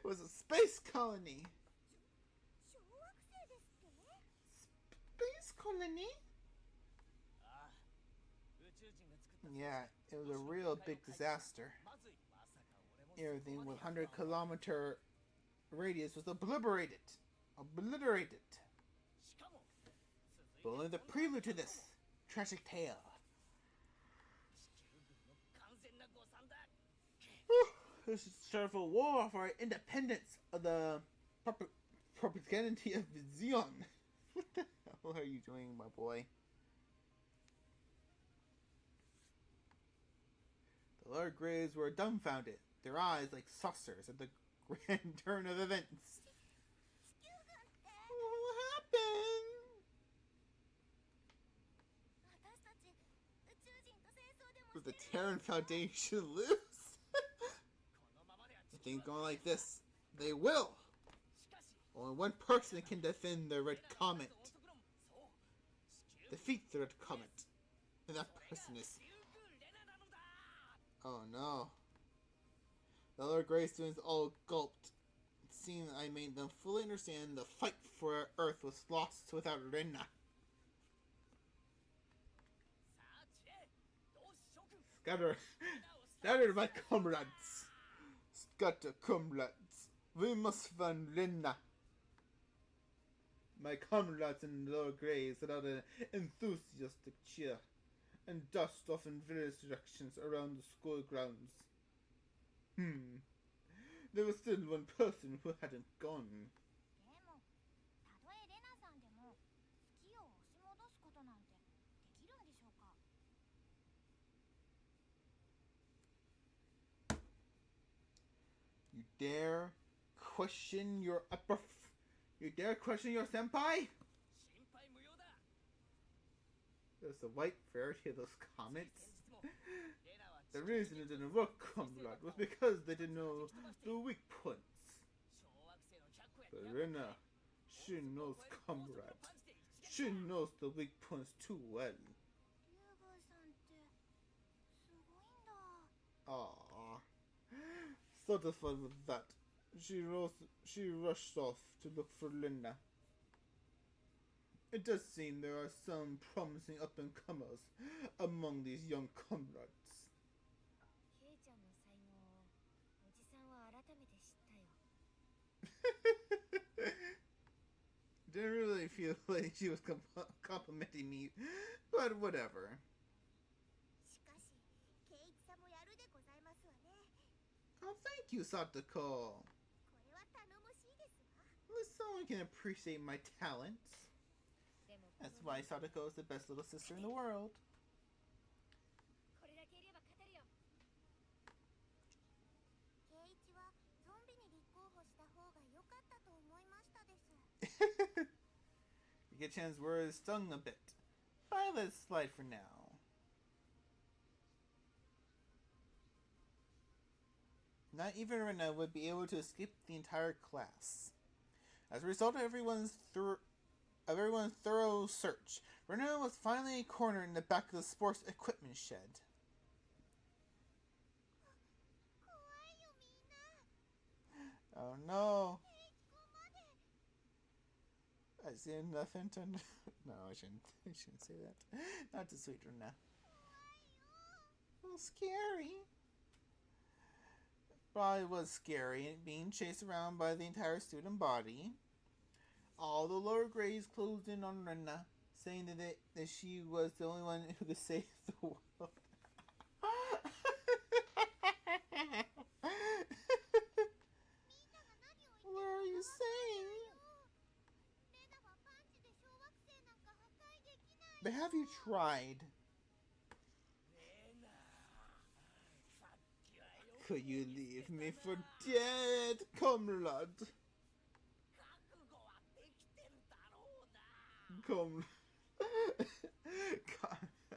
Was a space colony. 小惑星ですって？ Space colony? ああ、宇宙人が作った。 Yeah, it was a real big disaster. まずい。まさか俺も Everything with 100-kilometer radius was obliterated. Obliterated. しかも But only the prelude to this tragic tale. 地球軍の完全な誤算だ。 This is sort of a war for our independence of the propaganda of Zion. What the hell are you doing, my boy? The lower grades were dumbfounded, their eyes like saucers at the grand turn of events. 地球軍って？ What happened? 私たち宇宙人と戦争でも Was the してるん Terran ですか？ Foundation loose? このままでは The 地球 thing は going like this. They will! しかし Only one person can defend the Red レナが Comet. 放つ音速論そう地球 Defeat the Red Comet. And that それ person が is... 竜軍レナなのだ。 Oh no. The other grade students all gulped. It seemed I made them fully understand the fight for Earth was lost without Rena. さあ知恵同志諸君 Scatter. レナを Scatter my comrades. Scatter comrades. We must find Lena. My comrades in the lower grades let out an enthusiastic cheer and dust off in various directions around the school grounds. There was still one person who hadn't gone. でもたとえレナさんでも月を押し戻すことなんてできるんでしょうか。 You dare question your You dare question your senpai? 心配無用だ。 There's the white variety of those comments. 先日もレナは The reason it didn't work, comrade, was because they didn't know the weak points. 小惑星の100個や But 200個 Rena, she knows, comrade. She knows the weak points too well. 竜宮さんってすごいんだ。 Aww. Satisfied with that, she rushed off to look for Linda. It does seem there are some promising up-and-comers among these young comrades. ケイちゃんの才能をおじさんは改めて知ったよ。 Didn't really feel like she was complimenting me, but whatever. しかしケイチさんもやるでございますわね。 Oh, thank you, Satoko. これは頼もしいですわ。 Well, someone can appreciate my talents. でも That's why Satoko is the best little sister in the world. これだけいれば勝てるよ。ケイチはゾンビに立候補した方が良かったと思いましたです。 You get chance word stung a bit. But let's slide for now. Not even Rena would be able to escape the entire class. As a result of everyone's thorough search, Rena was finally cornered in the back of the sports equipment shed. 怖いよみんな。 Oh no. ケイチ君まで。 I see nothing to... No, I shouldn't say that. Not too sweet, Rena. 怖いよ。 So scary. Probably was scary, being chased around by the entire student body. All the lower grades closed in on Rena, saying that she was the only one who could save the world. What are you saying? レナはパンチで小惑星なんか破壊できない。 But have you tried? レナさっきはよく Could you leave me for dead, comrade? 覚悟はできてるだろうな。 Come.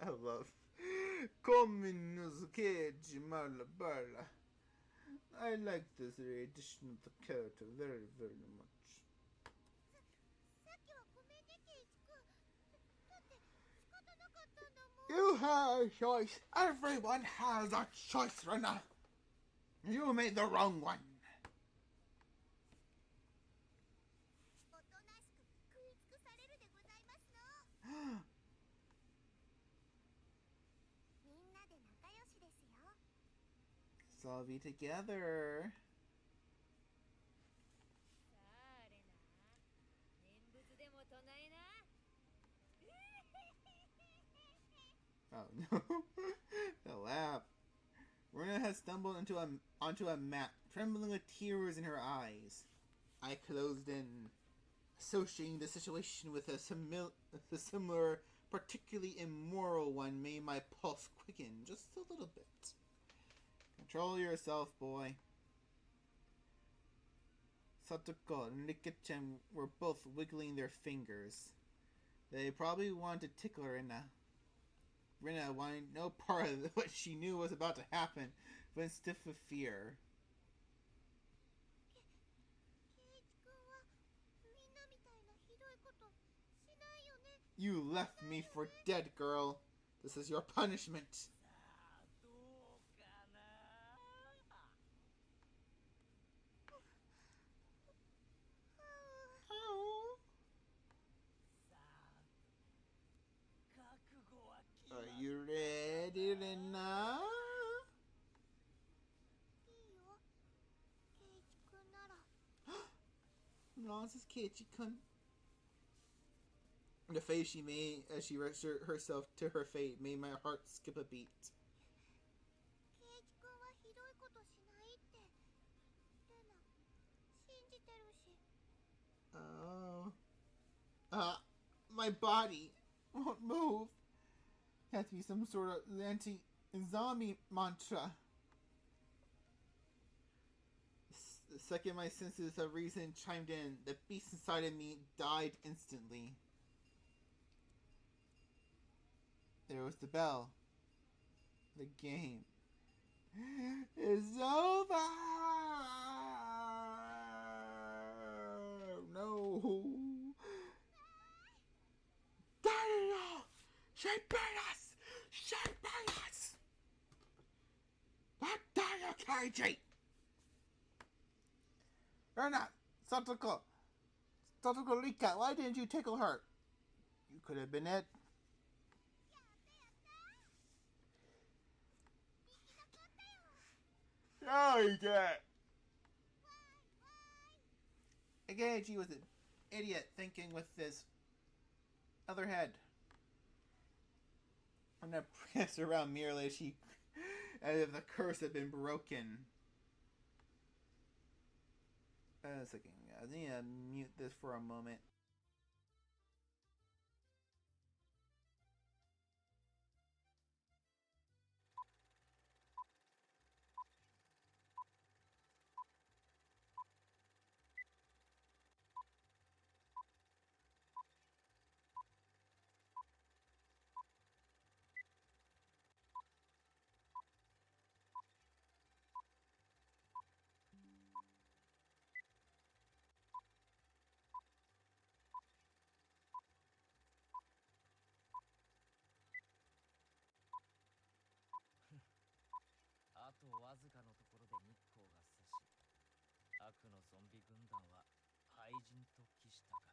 I love. Come in the cage, Malabala. I like this edition of the character very, very much. さっきはごめんねケイチ君。だって仕方なかったんだもん。 You have a choice. Everyone has a choice, Rena. You made the wrong one. おとなしく食い尽くされるでございますの。みんなで仲良しですよ。 So I'll be together. さあレナ、念仏でも唱えな。 Oh no. The laugh. Rena had stumbled onto a mat, trembling with tears in her eyes. I closed in, associating the situation with a similar, particularly immoral one made my pulse quicken just a little bit. Control yourself, boy. Satoko and Rika-chan were both wiggling their fingers. They probably wanted to tickle Rena. Rena wanted no part of what she knew was about to happen, went stiff with fear. ケイチ君はみんなみたいなひどいことしないよね。 You left me for dead, girl. This is your punishment. さあどうかな。 Oh. さあ覚悟は決ま Are った you ready, Rena? いいよ。ケイチ君なら。No, this is Keiichi-kun. The face she made as she registered herself to her fate made my heart skip a beat. ケイチ君はひどいことしないってレナ信じてるし。 Oh. My body won't move. Has to be some sort of anti-zombie mantra. The second my senses of reason chimed in, the beast inside of me died instantly. There was the bell. The game is over! No! Dino! She beat us! She beat us! What Dino Keiji? Or not. Satoko Rika, why didn't you tickle her? You could have been it. やってやった生き残ったよ。 Yeah, he did. わーいわーい。 Again, was an idiot thinking with this other head. I'm gonna press her around merely as if the curse had been broken. A second, I need to mute this for a moment. "あとわずかのところで日光が差し、悪のゾンビ軍団は廃人と帰したか。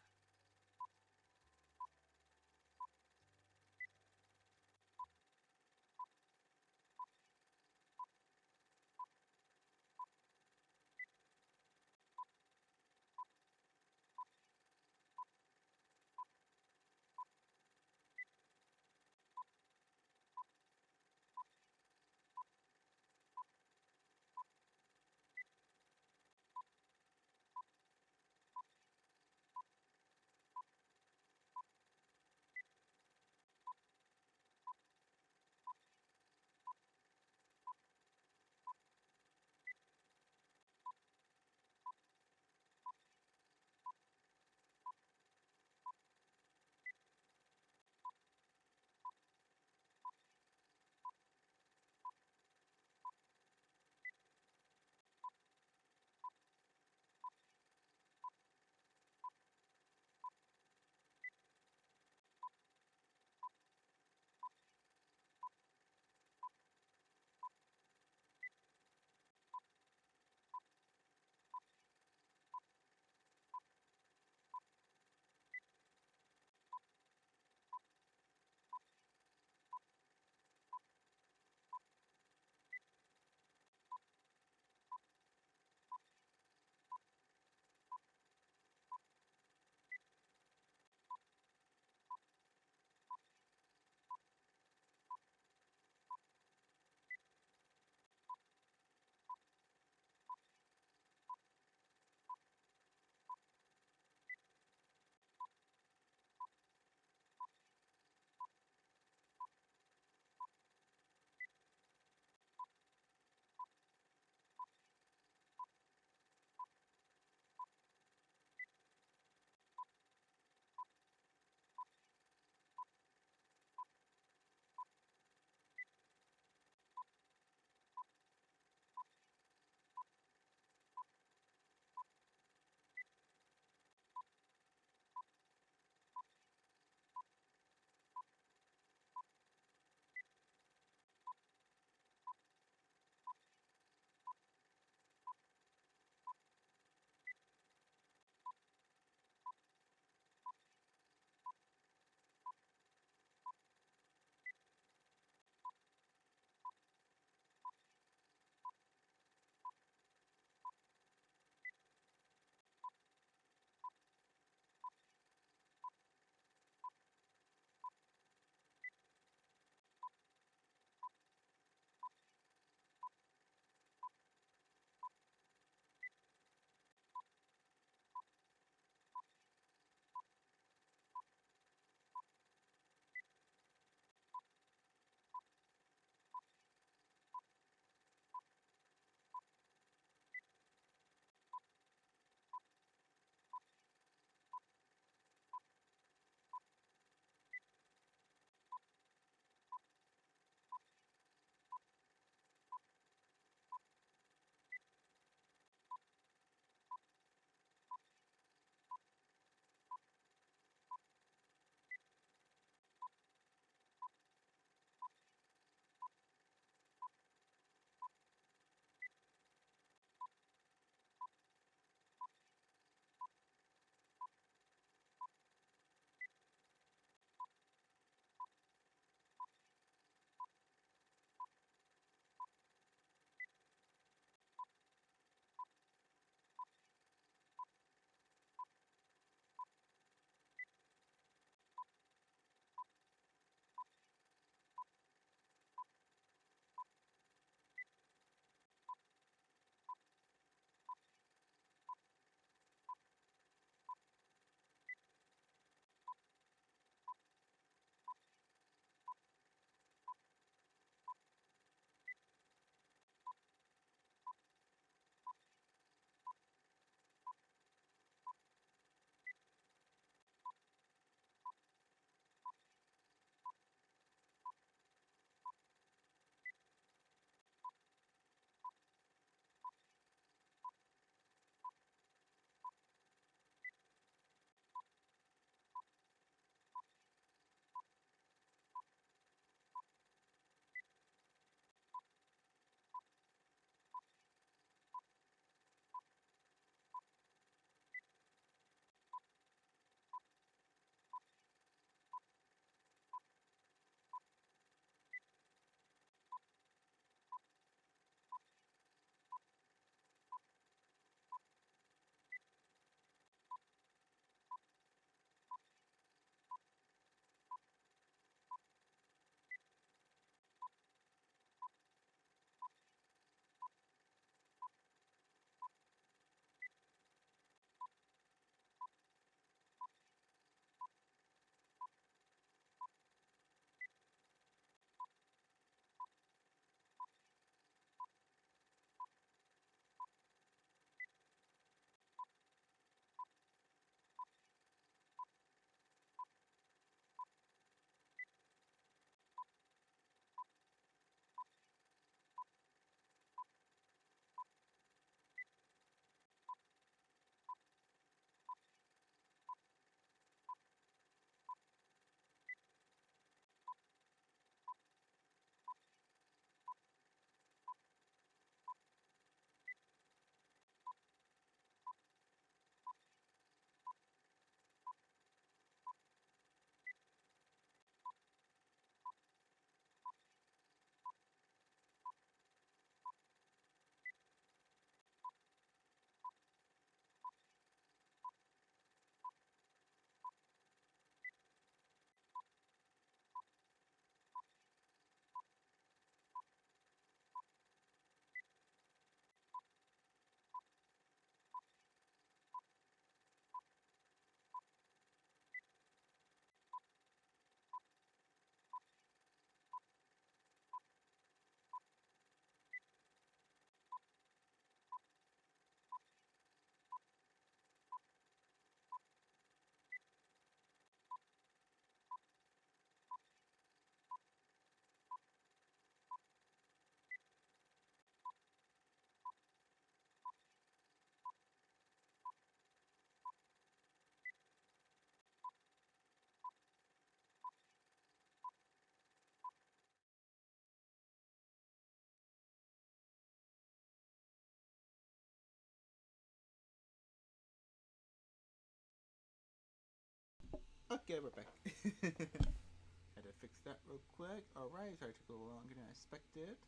Okay, we're back. Had to fix that real quick. Alright, sorry it took a little longer than I expected.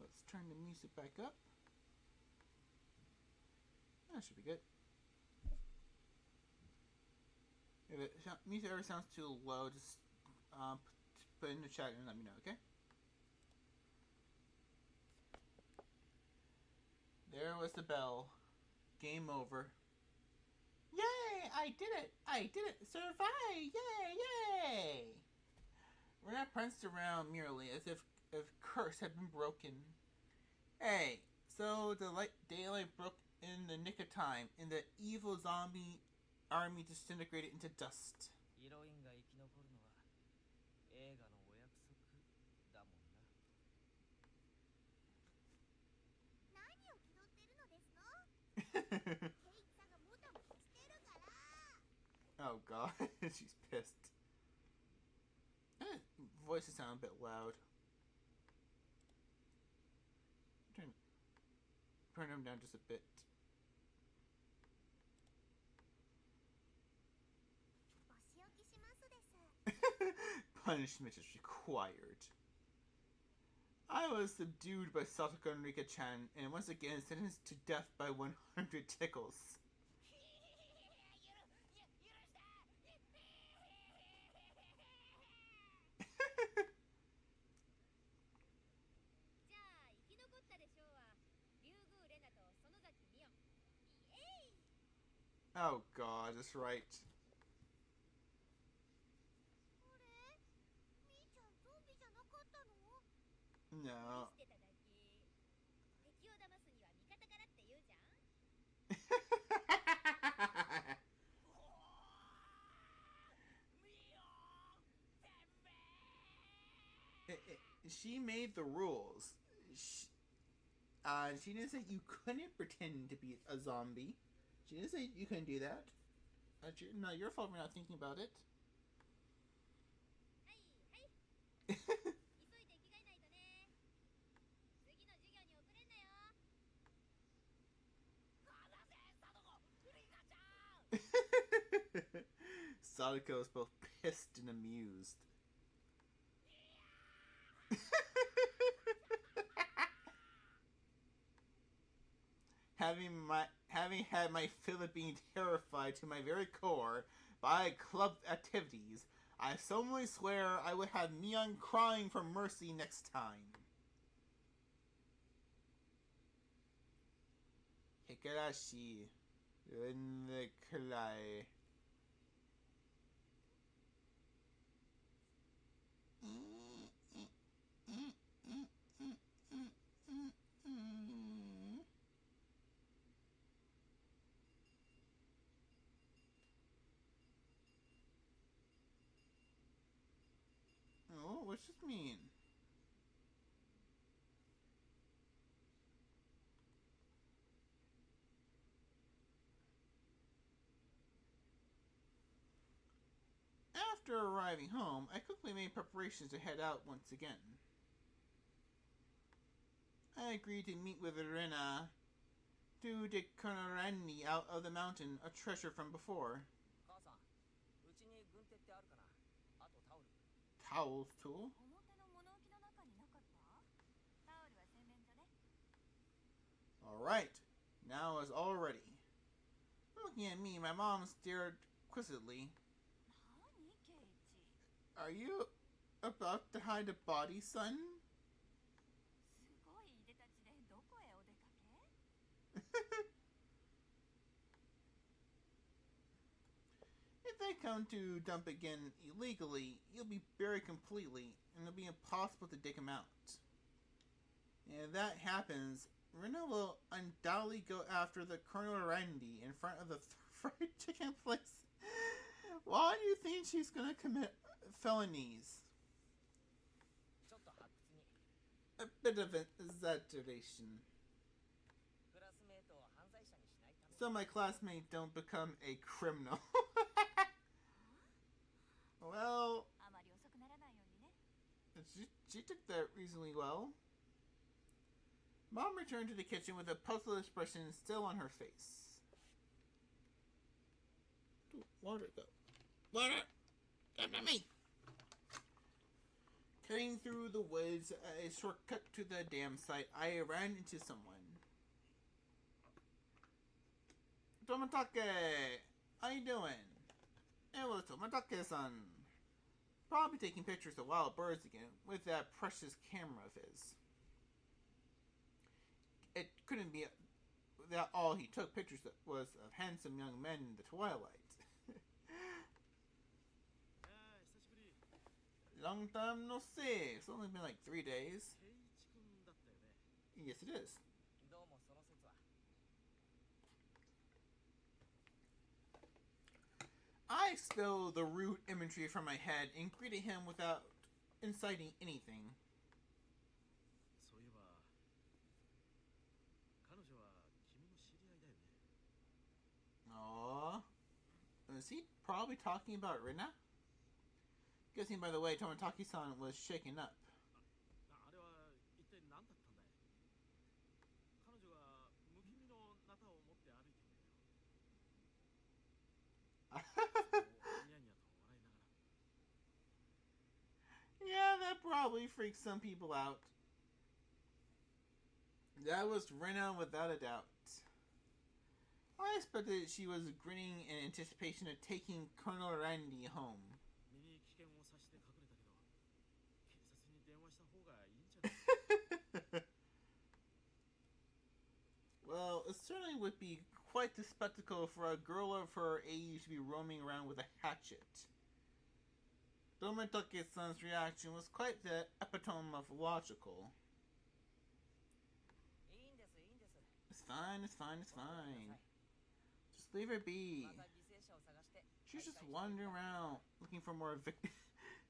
Let's turn the music back up. That should be good. If music ever sounds too low, just put it in the chat and let me know, okay? There was the bell. Game over. Yay! I did it! I did it! Survive! Yay! Yay! We're not pranced around merely as if curse had been broken. Hey, so the daylight broke in the nick of time, and the evil zombie army disintegrated into dust. ヒロインが生き残るのは映画のお約束だもんな。何を気取ってるのですの？ケイチさんがもたもたしてるから。 Oh god, she's pissed. Voices sound a bit loud. Turn them down just a bit. お仕置きしますです。 Punishment is required. I was subdued by Satoko Enrique-chan and once again sentenced to death by 100 tickles. じゃあ生き残ったでしょうは竜宮レナと園崎美音。イエイ。 Oh god, that's right. あれ？みーちゃんゾンビじゃなかったの？ No. してただけ。敵を騙すには味方からって言うじゃん。 She made the rules. She didn't say you couldn't pretend to be a zombie. She didn't say you couldn't do that. Not your fault for not thinking about it. はいはい。急いで着替えないとね。次の授業に遅れんなよ。話せ、サドコ、リカちゃん。 Sadako is both pissed and amused. Having had my fill of being terrified to my very core by club activities, I solemnly swear I would have Mion crying for mercy next time. Higurashi, in the clay. Oh, what's this mean? After arriving home, I quickly made preparations to head out once again. I agreed to meet with Irina to Dekonorani out of the mountain, a treasure from before. 母さん、うちに軍手ってあるかな。あとタオル。 Towels too? 表の物置の中になかった？タオルは洗面所ね。 Alright, now it's all ready. Looking at me, my mom stared quizzically. 何ケイチ。 Are you about to hide a body, son? すごいいでたちでどこへお出かけ？ If they come to dump again illegally, you'll be buried completely, and it'll be impossible to dig him out. And if that happens, Rena will undoubtedly go after the Colonel Randy in front of the fried chicken place. Why do you think she's gonna commit felonies? ちょっと発掘に。 A bit of an exaggeration. クラスメートを犯罪者にしないために。 So my classmate don't become a criminal. Well, あまり遅くならないようにね。 she took that reasonably well. Mom returned to the kitchen with a puzzled expression still on her face. water go? Water! Come to me! Cutting through the woods, a shortcut to the dam site, I ran into someone. Tomatake! How you doing? It was Tomatake-san. Probably taking pictures of wild birds again with that precious camera of his. It couldn't be that all he took pictures of was of handsome young men in the twilight. Long time no see. It's only been like 3 days. Yes, it is. どうもその説は。 I expelled the rude imagery from my head and greeted him without inciting anything. そういえば彼女は君の知り合いだよね。 Aww. Is he probably talking about Rina? Guessing by the way Tomataki-san was shaken up. あれは一体何だったんだい。彼女が不気味のナタを持って歩いていたよ。ニヤニヤと笑いながら。 Yeah, that probably freaked some people out. That was Rina without a doubt. I expected she was grinning in anticipation of taking Colonel Randy home. 身に危険を察して隠れたけど、警察に電話した方がいいんじゃない？ Well, it certainly would be quite the spectacle for a girl of her age to be roaming around with a hatchet. Tomatake-san's reaction was quite the epitome of logical. いいんです、いいんです。 It's fine, it's fine, it's fine. Just leave her be. また犠牲者を探して。 She's just wandering around looking for more victims.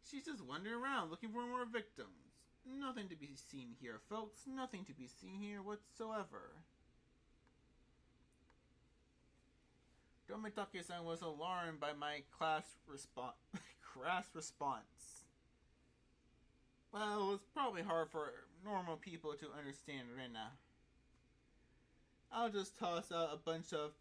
She's just wandering around looking for more victims. Nothing to be seen here, folks. Nothing to be seen here whatsoever. Tomatake-san was alarmed by my crass response. Well, it's probably hard for normal people to understand Rina. I'll just toss out a bunch of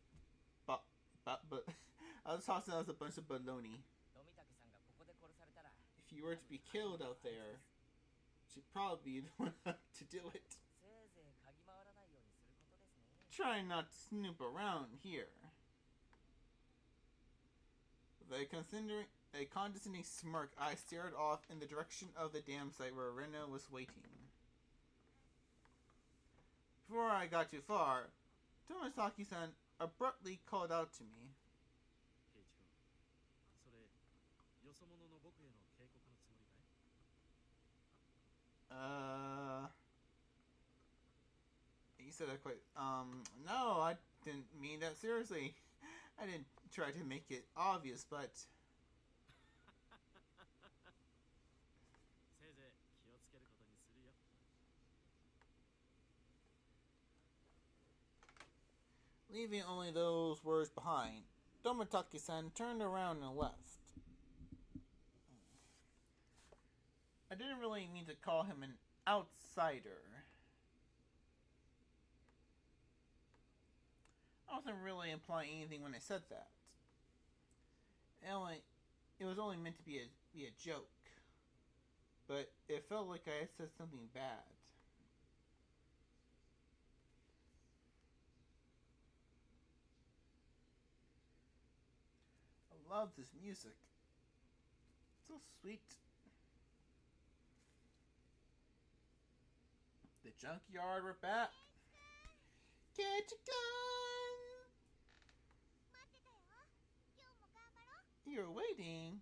I'll toss out a bunch of baloney. 富武さんがここで殺されたら。 If you were to be killed out there, she'd probably be the one to do it. せいぜい嗅ぎ回らないようにすることですね。 Try not to snoop around here. With a condescending smirk, I stared off in the direction of the dam site where Rena was waiting. Before I got too far, Tomasaki-san abruptly called out to me. ケイチ君、それよそ者の僕への警告のつもりかい？ He said that quite, no, I didn't mean that seriously. I didn't try to make it obvious, but... せいぜい気をつけることにするよ。 Leaving only those words behind, Tomataki-san turned around and left. I didn't really mean to call him an outsider. I wasn't really implying anything when I said that. It was only meant to be a joke. But it felt like I had said something bad. I love this music. So sweet. The junkyard, we're back. Get your gun! 待ってたよ。今日も頑張ろう。 You're waiting.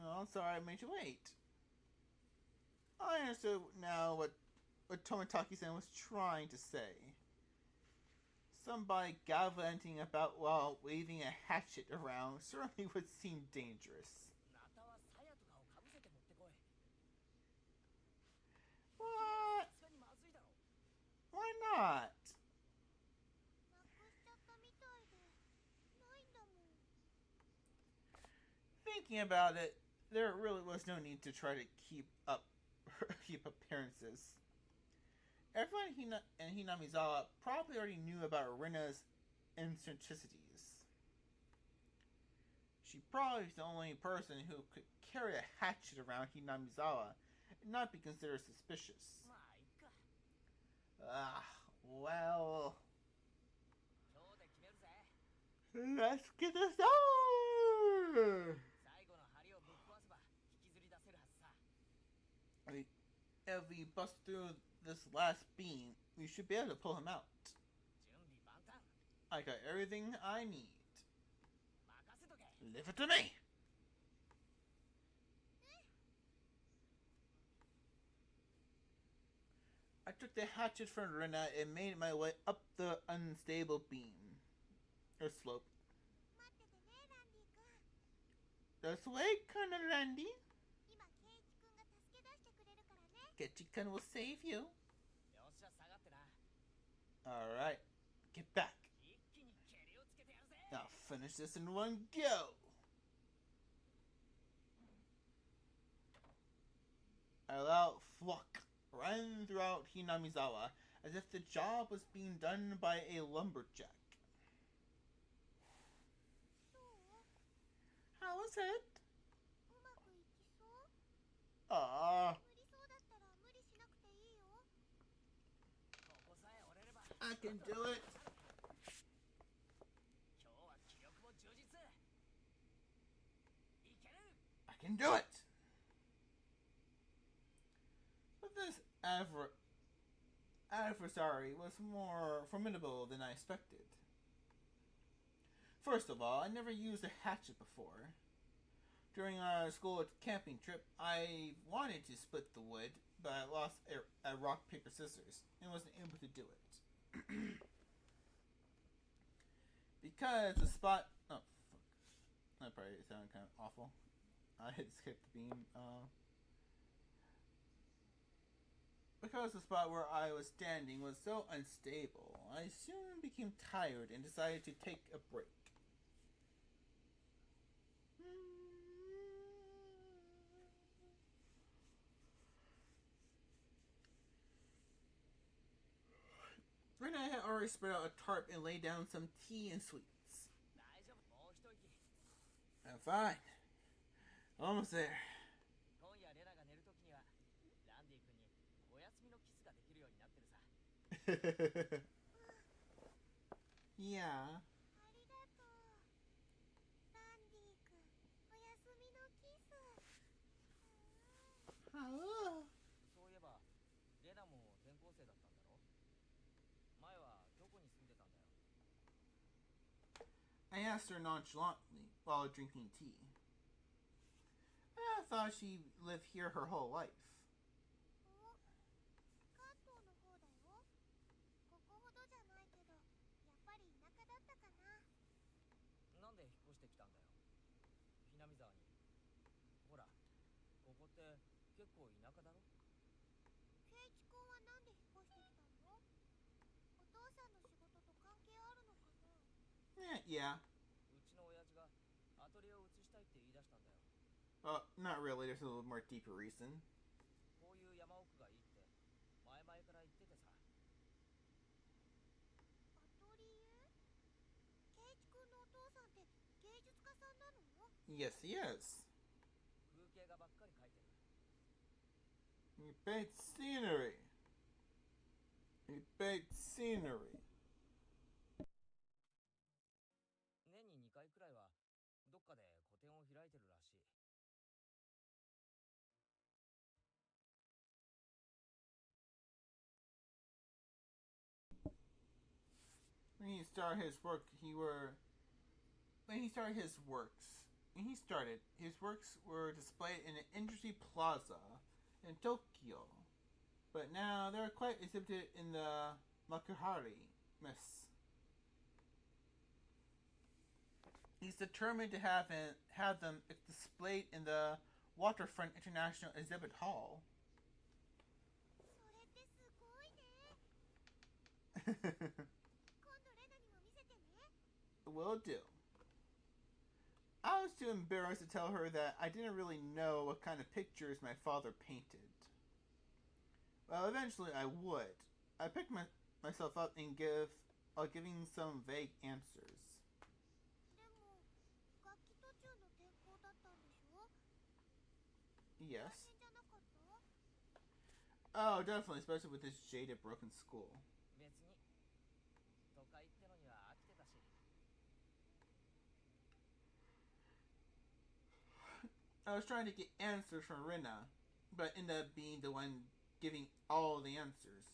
Oh, I'm sorry I made you wait. I understood now what Tomataki-san was trying to say. Somebody gallivanting about while waving a hatchet around certainly would seem dangerous. ナタは鞘とかをかぶせて持ってこい。 What? さすがにまずいだろ。 Why not? なくしちゃったみたいで。ないんだもん。 Thinking about it, there really was no need to try to keep appearances. Everyone in Hinamizawa probably already knew about Rina's eccentricities. she probably is the only person who could carry a hatchet around Hinamizawa and not be considered suspicious. まあいっか。 Ah, well, 今日で決めるぜ。 let's get this on! 最後の針をぶっ壊せば引きずり出せるはずさ。 If we bust through this last beam, we should be able to pull him out. 準備万端。 I got everything I need. 任せとけ。 Leave it to me! I took the hatchet from Rena and made my way up the unstable beam. Or slope. 待っててねランディ君。 This way, Colonel Randy. 今ケイチ君が助け出してくれるからね。 Ketchikan will save you. よっしゃ下がってな。 Alright, get back. 一気に蹴りをつけてやるぜ。 I'll finish this in one go. I allow Flock run throughout Hinamizawa as if the job was being done by a lumberjack. どう？ How was it? うまくいきそう？ Ah, 無理そうだったら無理しなくていいよ。ここさえ折れれば。 I can do it. 今日は気力も充実。いける。 I can do it. But this adversary was more formidable than I expected. First of all, I never used a hatchet before. During our school camping trip, I wanted to split the wood, but I lost a rock, paper, scissors, and wasn't able to do it. Because the spot... Oh, fuck. That probably sounded kind of awful. I had skipped the beam. Because the spot where I was standing was so unstable, I soon became tired and decided to take a break. Rena had already spread out a tarp and laid down some tea and sweets. 大丈夫。もう一息。 I'm fine. Almost there. 今夜レナが寝るときにはランディ君にお休みのキスができるようになってるさ。 Yeah. ありがとう。ランディ君、おやすみのキス。Oh. そういえばレナも転校生だったんだろ。前はどこに住んでたんだよ。 I asked her nonchalantly while drinking tea. I thought she lived here her whole life. お、関東の方だよ。ここほどじゃないけど、やっぱり田舎だったかな。なんで引っ越してきたんだよ。南沢に。ほら、ここって結構田舎だろ。ケイチ君はなんで引っ越してきたの？お父さんの仕事と関係あるのかな？ Yeah. うちの親父がアトリエを移したいって言い出したんだよ。 Not really. There's a little more deeper reason. こういう山奥がいいって前々から言っててさ。アトリエ？ケイチ君のお父さんって芸術家さんなの？ Yes, he is. 風景画ばっかり描いてる。 He paints scenery. He paints scenery. 年に2回くらいはどっかで個展を開いてるらしい。 When he started his works, his works were displayed in an industry plaza in Tokyo, but now they're quite exhibited in the Makuhari Mess. He's determined to have them displayed in the Waterfront International Exhibit Hall. それってすごいね。今度レナにも見せてね。 Will do. I was too embarrassed to tell her that I didn't really know what kind of pictures my father painted. Well, eventually I would. I picked myself up and giving some vague answers. でも楽器途中の Yes. 変じゃなかった？ Oh, definitely, especially with this jaded, broken school. 別に都会ってのには飽きてたし。 I was trying to get answers from Rina, but ended up being the one giving all the answers.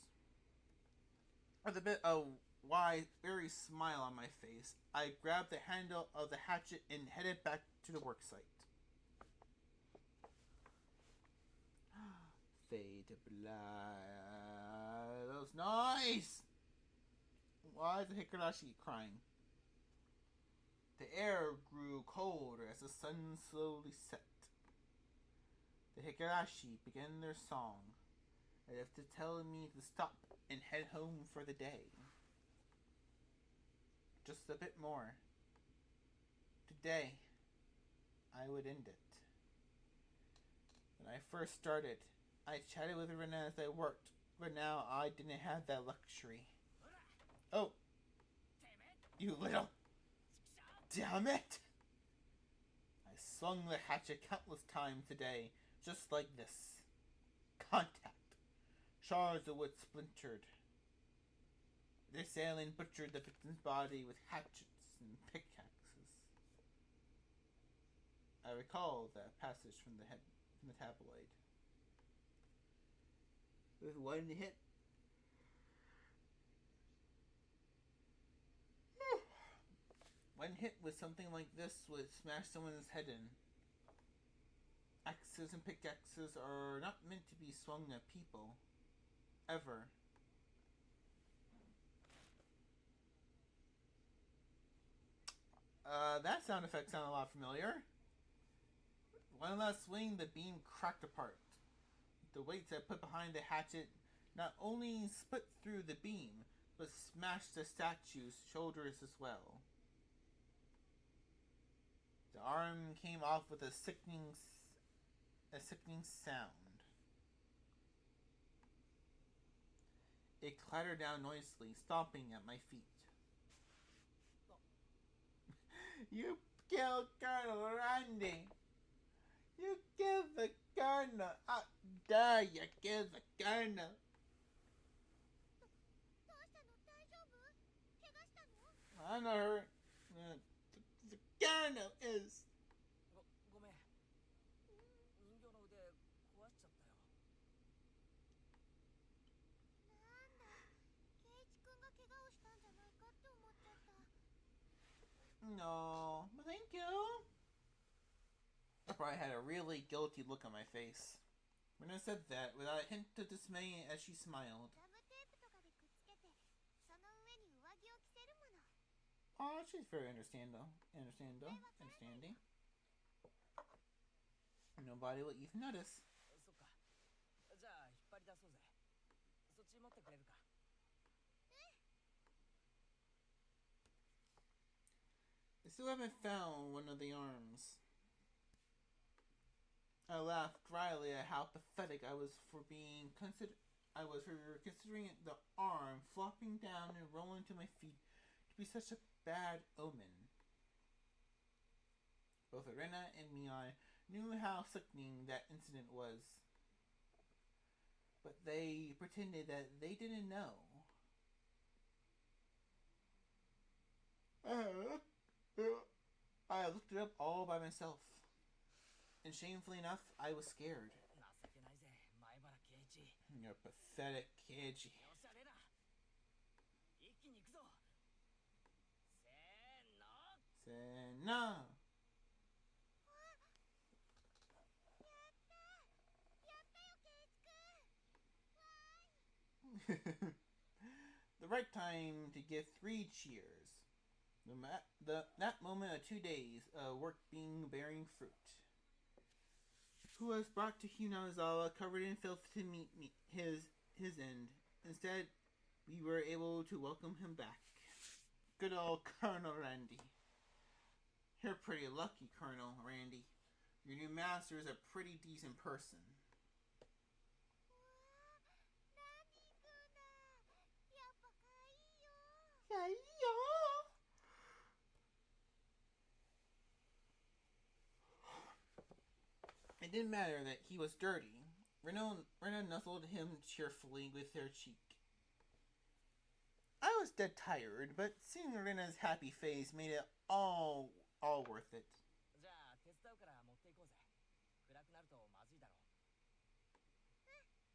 With a bit of wide, weary smile on my face, I grabbed the handle of the hatchet and headed back to the worksite. Fade to black. That was nice! Why is the Higurashi crying? The air grew colder as the sun slowly set. The Higurashi began their song, as if to tell me to stop and head home for the day. Just a bit more. Today, I would end it. When I first started, I chatted with Rena as I worked, but now I didn't have that luxury. Oh, you little... Damn it! I swung the hatchet countless times today, just like this. Contact. Shards of wood splintered. The assailant butchered the victim's body with hatchets and pickaxes. I recall that passage from the tabloid. With one hit, one hit with something like this would smash someone's head in. Axes and pickaxes are not meant to be swung at people. Ever. That sound effect sounded a lot familiar. One last swing, the beam cracked apart. The weights I put behind the hatchet not only split through the beam, but smashed the statue's shoulders as well. The arm came off with a sickening sound. It clattered down noisily, stomping at my feet. You killed Colonel Randy! You killed the Colonel! How dare you kill the Colonel! どうしたの？大丈夫？怪我したの？ I know her. The Colonel is... ごめん。人形の腕壊しちゃったよ。なんだ、圭一君が怪我をしたんじゃないかって思っちゃった。 No, but thank you. I probably had a really guilty look on my face. When I said that, without a hint of dismay as she smiled. ガムテープとかでくっつけて、その上に上着を着せるもの。 Oh, she's very understanding. Nobody will even notice. そっか。じゃあ引っ張り出そうぜ。そっち持ってくれるか。 I still haven't found one of the arms. I laughed dryly at how pathetic I was for considering the arm flopping down and rolling to my feet to be such a bad omen. Both Arena and Mion knew how sickening that incident was, but they pretended that they didn't know. I looked it up all by myself. And shamefully enough, I was scared. 情けないぜ、前原圭一。 You're pathetic, Keiji. よっしゃ、レナ。一気に行くぞ。せーの。 Senna! やったよ、圭一君。わーい。 The right time to give 3 cheers. That moment of 2 days of work bearing fruit. Who was brought to Hinamizawa covered in filth to meet his end. Instead, we were able to welcome him back. Good old Colonel Randy. You're pretty lucky, Colonel Randy. Your new master is a pretty decent person. ランディ君だ。やっぱかわいいよ。 Yeah. It didn't matter that he was dirty. Rena nuzzled him cheerfully with her cheek. I was dead tired, but seeing Rena's happy face made it all worth it. じゃあ手伝うから持っていこうぜ。暗くなるとまずいだろう。そうだね。ケイチ君、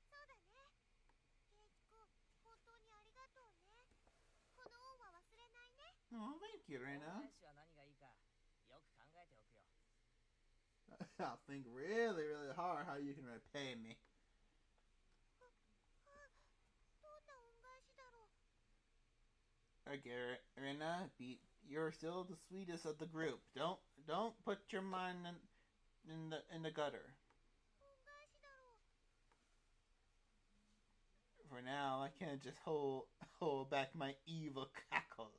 本当にありがとうね。この恩は忘れないね。 Oh, thank you, 恩 Rena. 返しは何がいいかよく考えておくよ。I'll think really, really hard how you can repay me. どんな恩返しだろう。 I get it, Rena. You're still the sweetest of the group. Don't put your mind in the gutter. 恩返しだろう。 For now, I can't just hold back my evil cackle.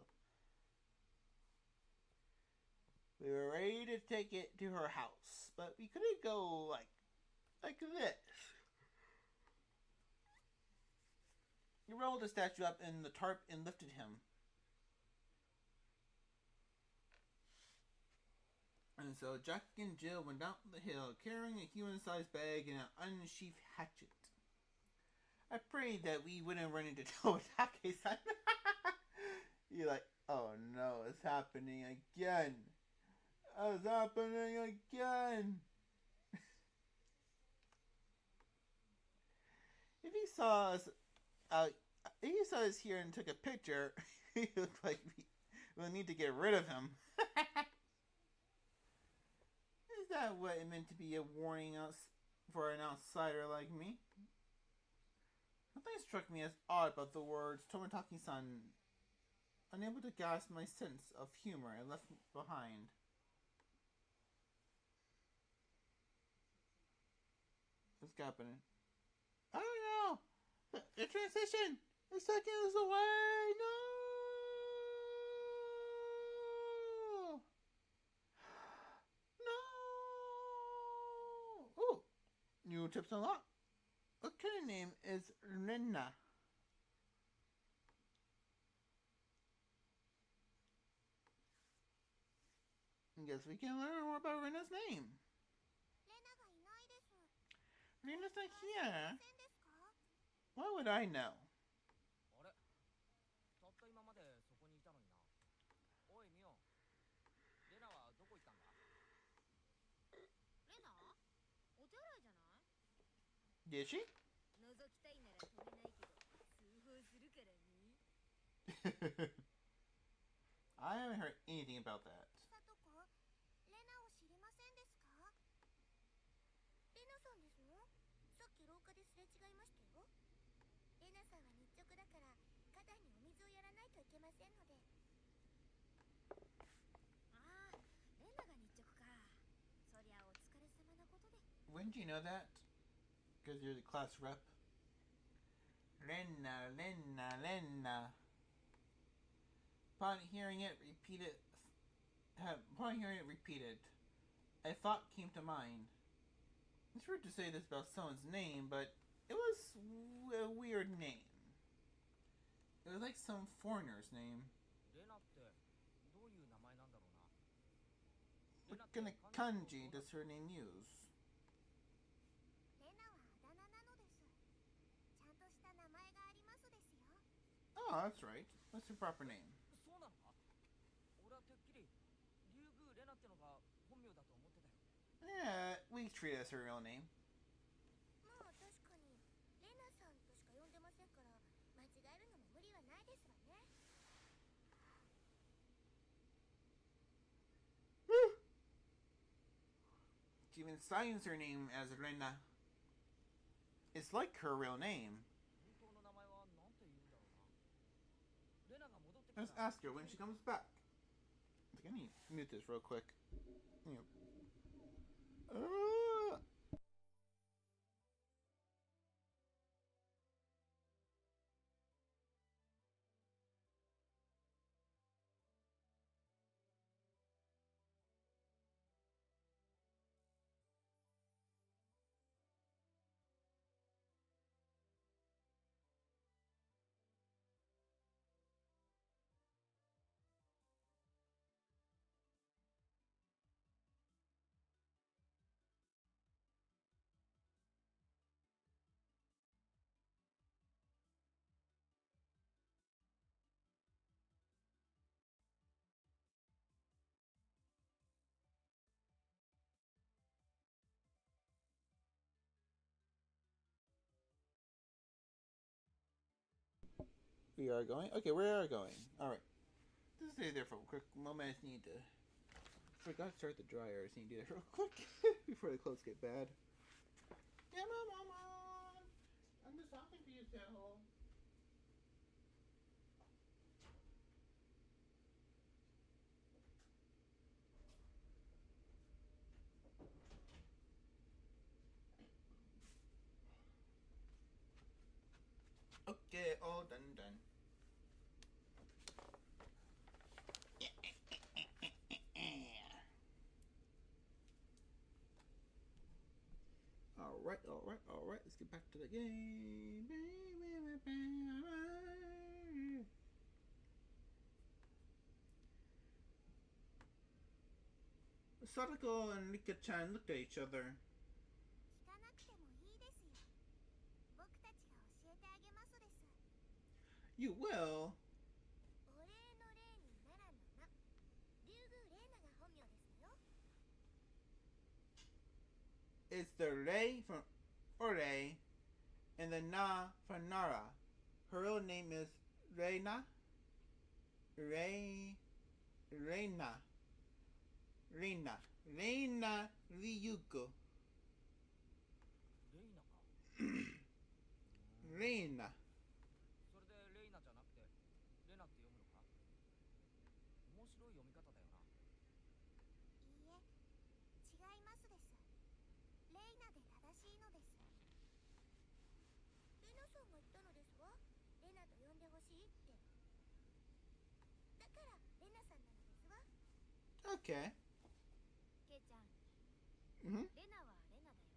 We were ready to take it to her house, but we couldn't go like this. He rolled the statue up in the tarp and lifted him. And so Jack and Jill went down the hill carrying a human-sized bag and an unsheathed hatchet. I prayed that we wouldn't run into Towatake-san. You're like, oh no, it's happening again. It's happening again. If he saw us here and took a picture, he looked like we'll need to get rid of him. Is that what it meant to be a warning for an outsider like me? Something struck me as odd about the words Tomitaki-san, unable to grasp my sense of humor and left behind. What's happening? I don't know! The transition is taking us away! No! No! Ooh! New tips unlocked. What kind of name is Rena? I guess we can learn more about Rena's name. レナがいないです。 Rena's not い here. ませんですか？ Why would I know? あれたった今までそこにいたのにな。おいミオン、レナはどこ行ったんだ？レナ？お手洗いじゃない？ Did she? 覗きたいなら止めないけど、通報するからね。 I haven't heard anything about that. さとこ、レナを知りませんですか？レナさんですの？さっき廊下ですれ違いましたよ。レナさんは日直だから花壇にお水をやらないといけませんので。ああ、レナが日直か。そりゃお疲れ様なことで。 Wouldn't you know that? Because you're the class rep. Lena, Lena, Lena. Upon hearing it repeated, a thought came to mind. It's rude to say this about someone's name, but it was a weird name. It was like some foreigner's name. レナってどういう名前なんだろうな。 What kind of kanji does her name use? レナはあだ名なのです。ちゃんとした名前がありますですよ。 Oh, that's right. What's her proper name? そうなのか？俺はてっきり竜宮レナってのが本名だと思ってたよ。 Yeah, we treat it as her real name. まあ確かにレナさんとしか呼んでませんから間違えるのも無理はないですわね。 She even signs her name as Rena. It's like her real name. 本当の名前はなんて言うんだろうな。レナが戻ってきた Let's ら ask her when she comes back. I need to mute this real quick. We are going? Okay, we are going. Alright. Just stay there for a quick moment. I just need to... Forgot to start the dryer. I just need to do that real quick before the clothes get bad. Yeah, Mama! I'm just talking to you, Sal. Okay, all done. Alright. Let's get back to the game. Sadako and Rika-chan looked at each other. 聞かなくてもいいですよ。僕たちが教えてあげますです。 You will? お礼の礼に奈良の名。竜宮玲奈が本名ですのよ。 It's the Rei from Ore and the Na from Nara. Her real name is Reina. Reina Ryuko. レイナか Reina. それでレイナじゃなくてレナって読むのか面白い読み方だよな。いいえ、違いますです。レイナで正しいのです。レナさんが言ったのですわ。レナと呼んでほしいって。だからレナさんなのですわ。 Okay. ケイちゃん、 Mm-hmm. レナはレナだよ。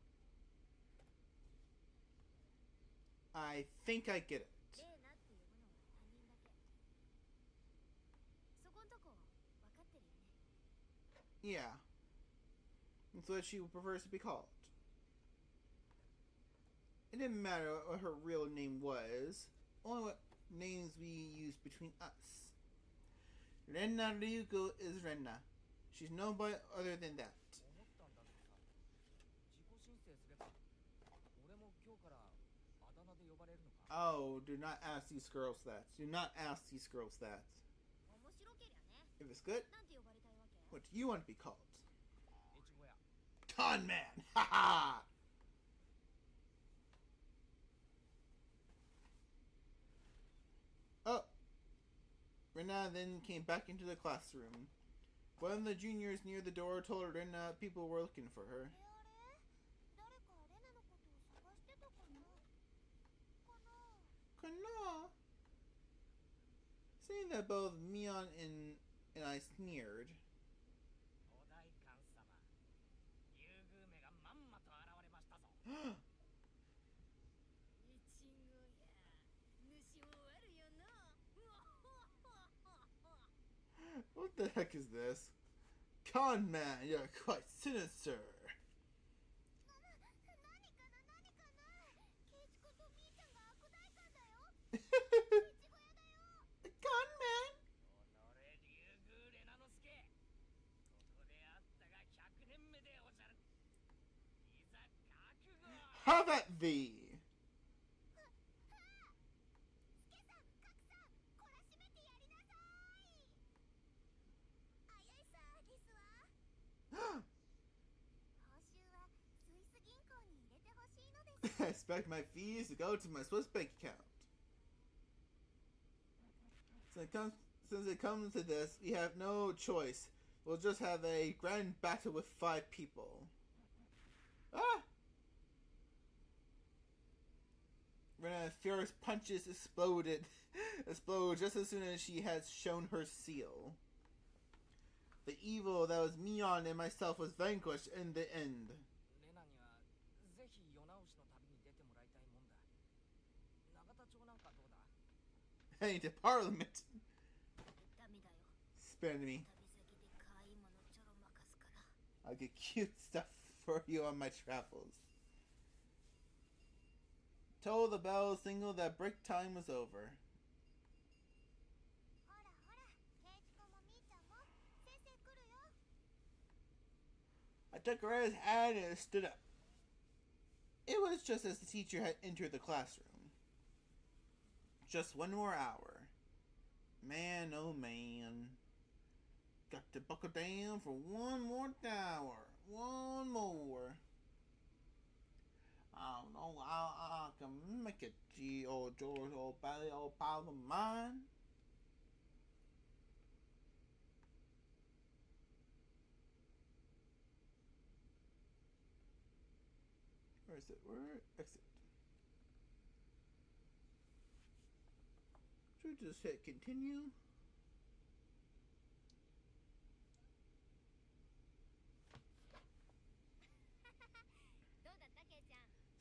I think I get it. レーナって呼ぶのは他人だけ。そこんとこ分かってるよね。 Yeah. That's what she prefers to be called. It didn't matter what her real name was, only what names we use between us. Renna Ryuko is Renna. She's nobody other than that. 思ったんだけどさ、自己申請すれば俺も今日からあだ名で呼ばれるのか。 Oh, do not ask these girls that. Do not ask these girls that. 面白けりゃね。 If it's good, なんて呼ばれたいわけ？ what do you want to be called? 越後屋。 Con Man! Haha! Oh! Renna then came back into the classroom. One of the juniors near the door told Renna people were looking for her. あれ誰かレナのことを探してたかな？かな？ Kana! Saying that both Mion and I sneered. お代官様、竜宮めがまんまと現れましたぞ。いちごや、主も悪よな。 What the heck is this? Con Man, you're quite sinister. 何かなケイチコとみーちゃんが悪代官だよ。いちご屋だよ。 Con Man? おのれ竜宮レナの助、ここであったが100年目でおじゃる。いざ覚悟。 How about thee? スケさん、カクさん、懲らしめてやりなさい。あやいさですわ。報酬はスイス銀行に入れてほしいのです。 I expect my fees to go to my Swiss bank account. Since it comes to this, we have no choice. We'll just have a grand battle with 5 people. Ah! Rena's fierce punches explode just as soon as she had shown her seal. The evil that was Mion and myself was vanquished in the end. レナにはぜひ世直しの旅に出てもらいたいもんだ。永田町なんかどうだ？ Heading to Parliament. ダメだよ。 Spare me. 旅先で可愛いものちょろまかすから。 I'll get cute stuff for you on my travels. Told the bell signal that break time was over. ほらほら、ケイチコもみーちゃんも先生来るよ。 I took Rena's hand and stood up. It was just as the teacher had entered the classroom. Just one more hour. Man, oh man. Got to buckle down for one more hour. One more. I don't know how I can make it, G old George, old belly, old pal of mine. Where is it? Where? Exit. Should we just hit continue?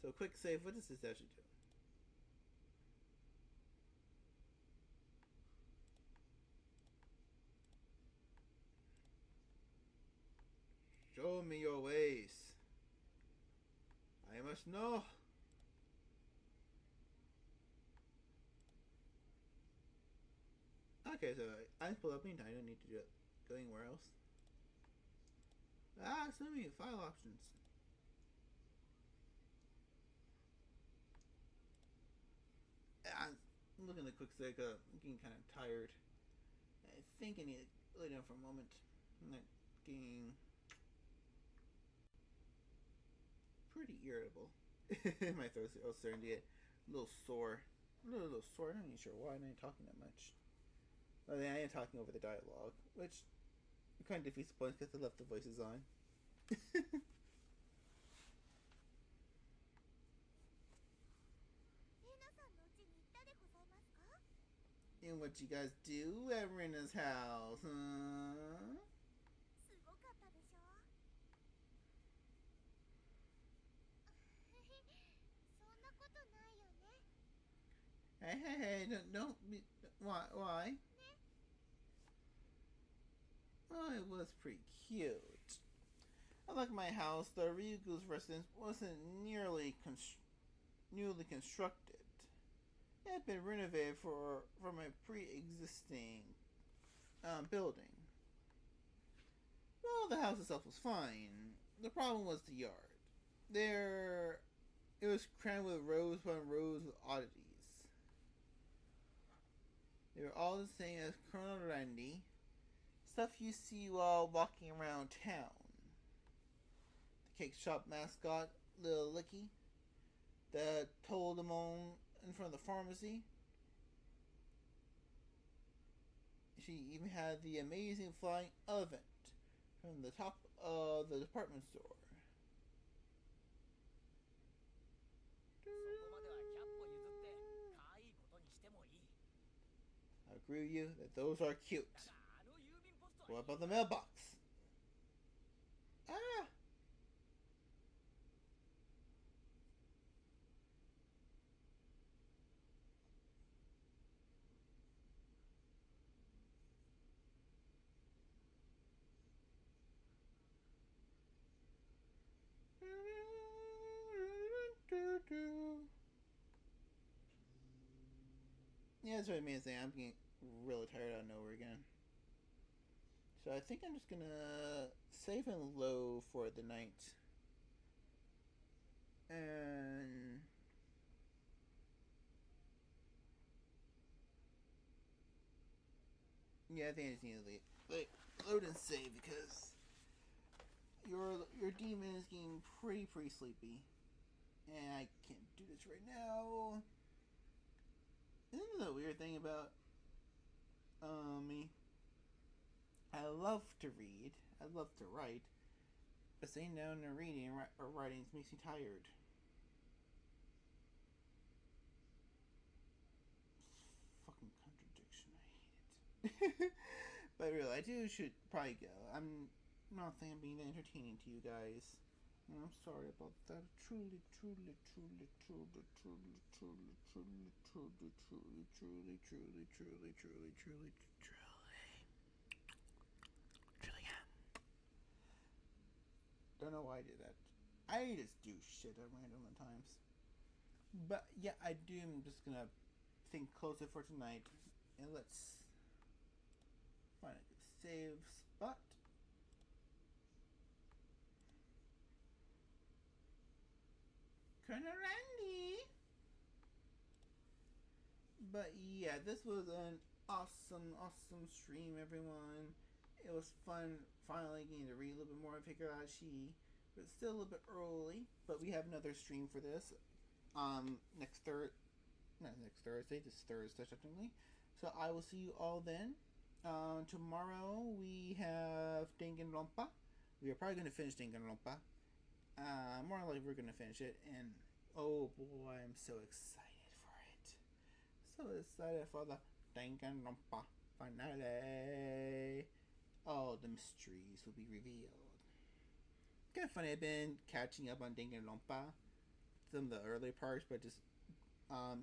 So quick save, what does this actually do? Show me your ways. I must know. Okay, so I pull up anytime. I don't need to do it. Go anywhere else. Ah, so many file options. I'm looking at the quick save. I'm getting kind of tired. I think I need to lay down for a moment. I'm not getting pretty irritable. My throat's starting to get a little sore. A little sore. I'm not even sure why I'm not talking that much. I mean, I am talking over the dialogue, which kind of defeats the point because I left the voices on. And what you guys do at Rena's house, huh? Hey, don't be, why? Oh, it was pretty cute. Unlike my house, the Ryugu's residence wasn't newly constructed. It had been renovated from a pre-existing building. Well, the house itself was fine. The problem was the yard. It was crammed with rows upon rows of oddities. They were all the same as Colonel Randy. Stuff you see while walking around town. The cake shop mascot, Lil Licky. The totemon in front of the pharmacy. She even had the amazing flying elephant from the top of the department store. I agree with you that those are cute. What about the mailbox? Ah! Yeah, that's what I mean. I'm getting really tired out of nowhere again. So I think I'm just gonna save and low for the night. And yeah, I think I just need to load and save because your demon is getting pretty sleepy, and I can't do this right now. Isn't the weird thing about me? I love to read. I love to write. But sitting down and reading or writing makes me tired. Fucking contradiction. I hate it. But really, I should probably go. I'm not saying I'm being entertaining to you guys. And I'm sorry about that. Truly. Don't know why I did that. I just do shit at random times. But yeah, I'm just gonna think closer for tonight. And let's find a good save spot. Colonel Randy! But yeah, this was an awesome stream, everyone. It was fun finally getting to read a little bit more of Higurashi. But it's still a little bit early. But we have another stream for this. Not next Thursday, this Thursday technically. So I will see you all then. Tomorrow we have Danganronpa. We are probably going to finish Danganronpa. More likely we're going to finish it. And oh boy, I'm so excited for it. So excited for the Danganronpa finale. All the mysteries will be revealed. Kind of funny, I've been catching up on Danganronpa. Some of the early parts, but just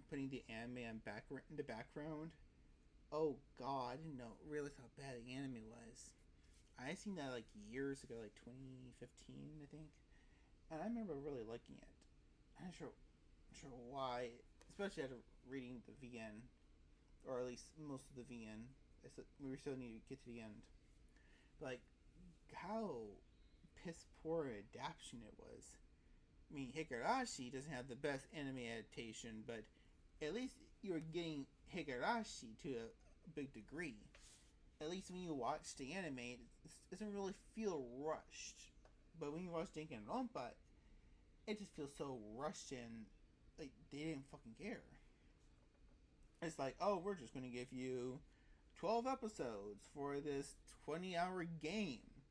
putting the anime in the background. Oh god, I didn't know really how bad the anime was. I seen that like years ago, like 2015, I think, and I remember really liking it. I'm not sure why, especially after reading the VN, or at least most of the VN. We still need to get to the end. Like how piss poor adaptation it was. I mean, Higurashi doesn't have the best anime adaptation, but at least you're getting Higurashi to a big degree. At least when you watch the anime, it doesn't really feel rushed. But when you watch Danganronpa, it just feels so rushed and like they didn't fucking care. It's like, oh, we're just gonna give you 12 episodes for this 20-hour game.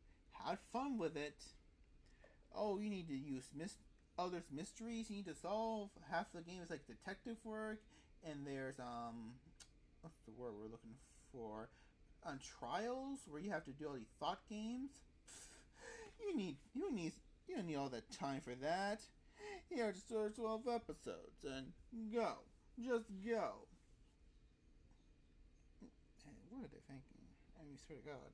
Have fun with it. Oh, you need to use there's mysteries you need to solve. Half the game is like detective work, and there's what's the word we're looking for? On trials where you have to do all these thought games. You don't need all that time for that. Here, just 12 episodes and go, just go. What are they thinking? I mean, swear to God.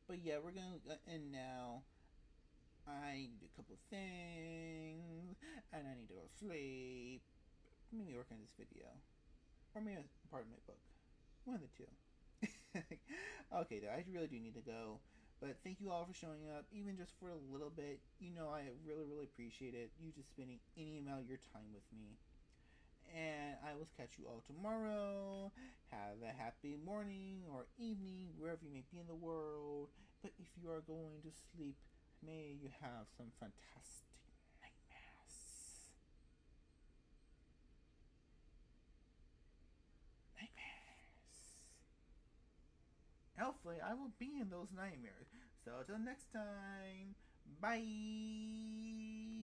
But yeah, we're gonna end now. I need to do a couple of things, and I need to go to sleep. Maybe work on this video, or maybe a part of my book. One of the two. Okay, though, I really do need to go. But thank you all for showing up, even just for a little bit. You know, I really appreciate it. You just spending any amount of your time with me. And I will catch you all tomorrow. Have a happy morning or evening, wherever you may be in the world. But if you are going to sleep, may you have some fantastic nightmares. Hopefully, I will be in those nightmares. So, till next time, bye!